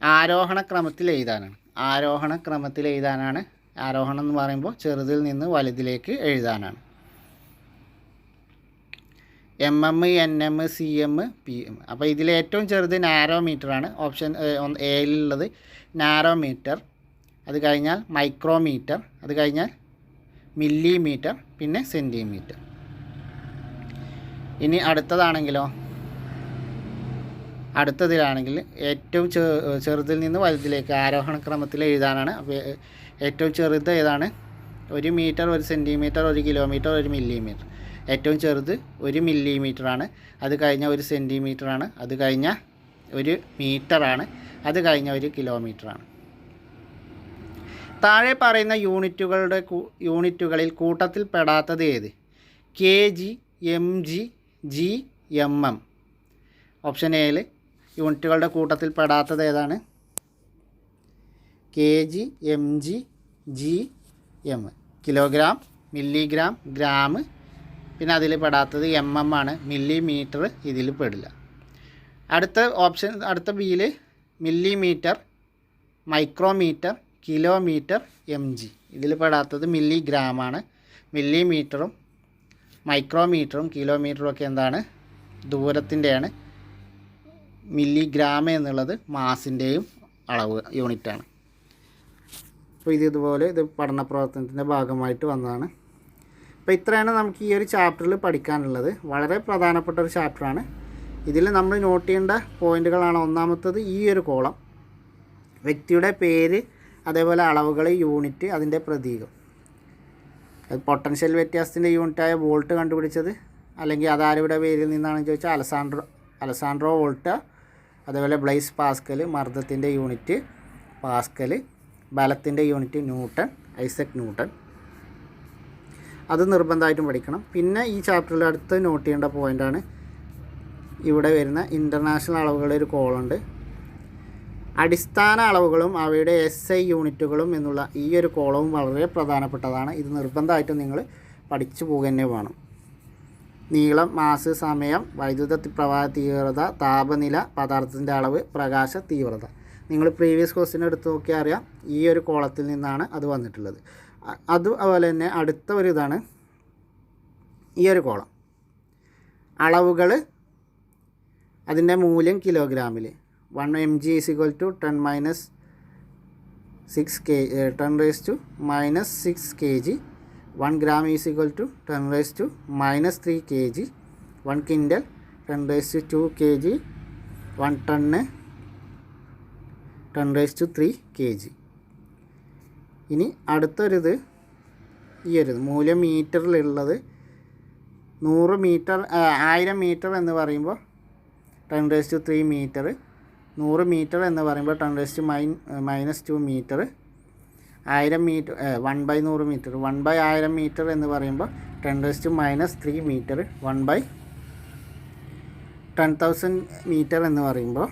ആരോഹണ ക്രമത്തിൽ എഴുതാനാണ്. ആരോഹണം എന്ന് പറയുമ്പോൾ ചെറുതിൽ നിന്ന് വലുതിലേക്ക് എഴുതാനാണ്. mm, nm, cm, pm. അപ്പോൾ ഇതിൽ ഏറ്റവും ചെറുത് നാരോമീറ്ററാണ്. ഓപ്ഷൻ എയിലുള്ളത് നാരോമീറ്റർ. അത് കഴിഞ്ഞാൽ മൈക്രോമീറ്റർ, അത് കഴിഞ്ഞാൽ മില്ലിമീറ്റർ, പിന്നെ സെൻറ്റിമീറ്റർ. ഇനി അടുത്തതാണെങ്കിലോ, അടുത്തതിലാണെങ്കിൽ ഏറ്റവും ചെറുതിൽ നിന്ന് വലുതിലേക്ക് ആരോഹണ ക്രമത്തിൽ എഴുതാനാണ്. അപ്പോൾ ഏറ്റവും ചെറുത് ഏതാണ്? 1 മീറ്റർ, 1 സെൻറ്റിമീറ്റർ, 1 കിലോമീറ്റർ, 1 മില്ലിമീറ്റർ. ഏറ്റവും ചെറുത് 1 മില്ലിമീറ്ററാണ്. അത് കഴിഞ്ഞാൽ 1 സെൻറ്റിമീറ്ററാണ്. അത് കഴിഞ്ഞാൽ 1 മീറ്ററാണ്. അത് കഴിഞ്ഞാൽ 1 കിലോമീറ്ററാണ്. താഴെ പറയുന്ന യൂണിറ്റുകളിൽ കൂട്ടത്തിൽ പെടാത്തത് ഏത്? kg, mg, g, mm. Option എയിൽ യൂണിറ്റുകളുടെ കൂട്ടത്തിൽ പെടാത്തത് ഏതാണ്? kg, mg, g, m. Kilogram, milligram, gram. പിന്നെ അതിൽ പെടാത്തത് mm ആണ്. മില്ലിമീറ്റർ ഇതിൽ പെടില്ല. അടുത്ത ബിയിൽ മില്ലിമീറ്റർ, മൈക്രോമീറ്റർ, കിലോമീറ്റർ, mg. ഇതിൽ പെടാത്തത് മില്ലിഗ്രാമാണ്. മില്ലിമീറ്ററും മൈക്രോമീറ്ററും കിലോമീറ്ററും ഒക്കെ എന്താണ്? ദൂരത്തിൻ്റെയാണ്. മില്ലിഗ്രാം എന്നുള്ളത് മാസിൻ്റെയും അളവ് യൂണിറ്റാണ്. അപ്പോൾ ഇതുപോലെ പഠന പ്രവർത്തനത്തിൻ്റെ ഭാഗമായിട്ട് വന്നതാണ്. അപ്പോൾ ഇത്രയാണ് നമുക്ക് ഈ ഒരു ചാപ്റ്ററിൽ പഠിക്കാനുള്ളത്. വളരെ പ്രധാനപ്പെട്ട ഒരു ചാപ്റ്ററാണ്. ഇതിൽ നമ്മൾ നോട്ട് ചെയ്യേണ്ട പോയിൻ്റുകളാണ്. ഒന്നാമത്തത് ഈ ഒരു കോളം, വ്യക്തിയുടെ പേര്, അതേപോലെ അളവുകൾ, യൂണിറ്റ്, അതിൻ്റെ പ്രതീകം. അത് പൊട്ടൻഷ്യൽ വ്യത്യാസത്തിൻ്റെ യൂണിറ്റായ വോൾട്ട് കണ്ടുപിടിച്ചത് അല്ലെങ്കിൽ അതാരുടെ പേരിൽ നിന്നാണെന്ന് ചോദിച്ചാൽ അലസാൻഡ്രോ വോൾട്ട. അതേപോലെ ബ്ലൈസ് പാസ്കൽ, മർദ്ദത്തിൻ്റെ യൂണിറ്റ് പാസ്കൽ, ബലത്തിൻ്റെ യൂണിറ്റ് ന്യൂട്ടൺ, ഐസക് ന്യൂട്ടൺ. അത് നിർബന്ധമായിട്ടും പഠിക്കണം. പിന്നെ ഈ ചാപ്റ്ററിൽ അടുത്ത് നോട്ട് ചെയ്യേണ്ട പോയിൻ്റാണ് ഇവിടെ വരുന്ന ഇൻ്റർനാഷണൽ അളവുകളുടെ ഒരു കോളുണ്ട്. അടിസ്ഥാന അളവുകളും അവയുടെ SI യൂണിറ്റുകളും എന്നുള്ള ഈ ഒരു കോളവും വളരെ പ്രധാനപ്പെട്ടതാണ്. ഇത് നിർബന്ധമായിട്ടും നിങ്ങൾ പഠിച്ചു പോകുക തന്നെ വേണം. നീളം, മാസ്, സമയം, വൈദ്യുത പ്രവാഹ തീവ്രത, താപനില, പദാർത്ഥത്തിൻ്റെ അളവ്, പ്രകാശ തീവ്രത. നിങ്ങൾ പ്രീവിയസ് ക്വസ്റ്റ്യൻ എടുത്ത് നോക്കിയാൽ അറിയാം ഈ ഒരു കോളത്തിൽ നിന്നാണ് അത് വന്നിട്ടുള്ളത്. അതുപോലെ തന്നെ അടുത്ത ഒരു ഇതാണ് ഈ ഒരു കോളം. അളവുകൾ, അതിൻ്റെ മൂല്യം കിലോഗ്രാമിൽ. 1 mg = 10 - 6 kg. 1 gram = 10 - 3 kg. 1 quintal 10 - 2 kg. 1 ton 10 - 3 kg. ഇനി അടുത്തൊരിത് ഈ ഒരു മൂല്യം മീറ്ററിലുള്ളത് 100 മീറ്റർ 1000 മീറ്റർ എന്ന് പറയുമ്പോൾ 10 - 3 മീറ്റർ. 100 മീറ്റർ എന്ന് പറയുമ്പോൾ 10 - -2 മീറ്റർ. 1000 metre 1/100 metre. 1/1000 മീറ്റർ എന്ന് പറയുമ്പോൾ 10 - -3 മീറ്റർ. 1/10,000 മീറ്റർ എന്ന് പറയുമ്പോൾ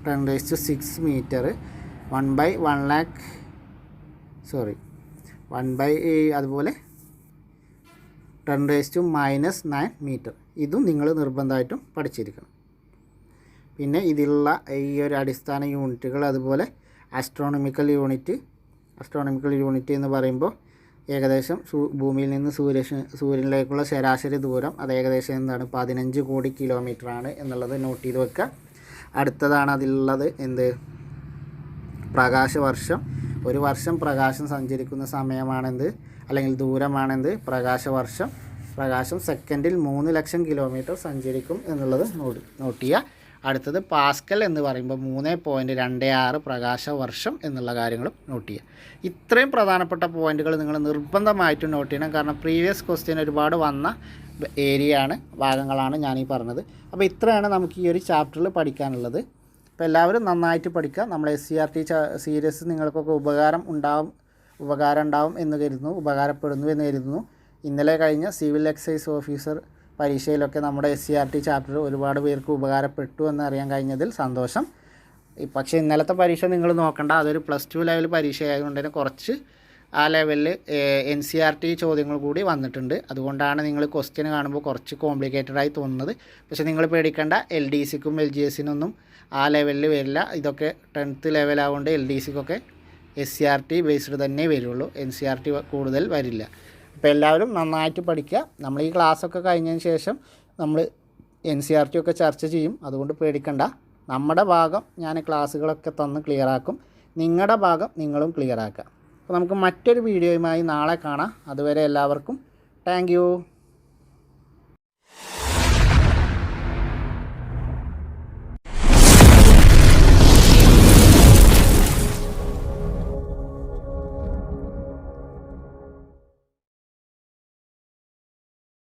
10 - 6 മീറ്റർ. അതുപോലെ 10 - -9 മീറ്റർ. ഇതും നിങ്ങൾ നിർബന്ധമായിട്ടും പഠിച്ചിരിക്കണം. പിന്നെ ഇതിലുള്ള ഈ ഒരു അടിസ്ഥാന യൂണിറ്റുകൾ, അതുപോലെ ആസ്ട്രോണമിക്കൽ യൂണിറ്റ് എന്ന് പറയുമ്പോൾ ഏകദേശം ഭൂമിയിൽ നിന്ന് സൂര്യനിലേക്കുള്ള ശരാശരി ദൂരം, അത് ഏകദേശം എന്താണ് 15 കോടി കിലോമീറ്ററാണ് എന്നുള്ളത് നോട്ട് ചെയ്ത് വെക്കുക. അടുത്തതാണ് അതിലുള്ളത് പ്രകാശവർഷം. ഒരു വർഷം പ്രകാശം സഞ്ചരിക്കുന്ന സമയമാണെന്ത് അല്ലെങ്കിൽ ദൂരമാണെന്ത്? പ്രകാശവർഷം. പ്രകാശം സെക്കൻഡിൽ 3 ലക്ഷം കിലോമീറ്റർ സഞ്ചരിക്കും എന്നുള്ളത് നോട്ട് ചെയ്യുക. അടുത്തത് പാസ്കൽ എന്ന് പറയുമ്പോൾ 3.26 പ്രകാശവർഷം എന്നുള്ള കാര്യങ്ങളും നോട്ട് ചെയ്യുക. ഇത്രയും പ്രധാനപ്പെട്ട പോയിന്റുകൾ നിങ്ങൾ നിർബന്ധമായിട്ടും നോട്ട് ചെയ്യണം. കാരണം പ്രീവിയസ് ക്വസ്റ്റ്യൻ ഒരുപാട് വന്ന ഭാഗങ്ങളാണ് ഞാനീ പറഞ്ഞത്. അപ്പോൾ ഇത്രയാണ് നമുക്ക് ഈ ഒരു ചാപ്റ്ററിൽ പഠിക്കാനുള്ളത്. അപ്പോൾ എല്ലാവരും നന്നായിട്ട് പഠിക്കുക. നമ്മൾ SCERT സീരീസ് നിങ്ങൾക്കൊക്കെ ഉപകാരം ഉണ്ടാവും എന്ന് കരുതുന്നു, ഉപകാരപ്പെടുന്നു എന്ന് കരുതുന്നു. ഇന്നലെ കഴിഞ്ഞ സിവിൽ എക്സൈസ് ഓഫീസർ പരീക്ഷയിലൊക്കെ നമ്മുടെ SCERT ചാപ്റ്റർ ഒരുപാട് പേർക്ക് ഉപകാരപ്പെട്ടു എന്ന് അറിയാൻ കഴിഞ്ഞതിൽ സന്തോഷം. പക്ഷേ ഇന്നലത്തെ പരീക്ഷ നിങ്ങൾ നോക്കണ്ട, അതൊരു +2 ലെവൽ പരീക്ഷ ആയതുകൊണ്ട് തന്നെ കുറച്ച് ആ ലെവലിൽ NCERT ചോദ്യങ്ങൾ കൂടി വന്നിട്ടുണ്ട്. അതുകൊണ്ടാണ് നിങ്ങൾ ക്വസ്റ്റ്യൻ കാണുമ്പോൾ കുറച്ച് കോംപ്ലിക്കേറ്റഡായി തോന്നുന്നത്. പക്ഷേ നിങ്ങൾ പേടിക്കേണ്ട, LDCക്കും LGSനൊന്നും ആ ലെവലിൽ വരില്ല. ഇതൊക്കെ 10th ലെവലാവുകൊണ്ട് LDCക്കൊക്കെ SCERT ബേസ്ഡ് തന്നെ വരുള്ളൂ, NCERT കൂടുതൽ വരില്ല. അപ്പോൾ എല്ലാവരും നന്നായിട്ട് പഠിക്കുക. നമ്മൾ ഈ ക്ലാസ്സൊക്കെ കഴിഞ്ഞതിന് ശേഷം നമ്മൾ NCERT ഒക്കെ ചർച്ച ചെയ്യും. അതുകൊണ്ട് പേടിക്കണ്ട, നമ്മുടെ ഭാഗം ഞാൻ ക്ലാസ്സുകളൊക്കെ തന്ന് ക്ലിയറാക്കും. നിങ്ങളുടെ ഭാഗം നിങ്ങളും ക്ലിയർ ആക്കുക. അപ്പോൾ നമുക്ക് മറ്റൊരു വീഡിയോയുമായി നാളെ കാണാം. അതുവരെ എല്ലാവർക്കും താങ്ക് യു.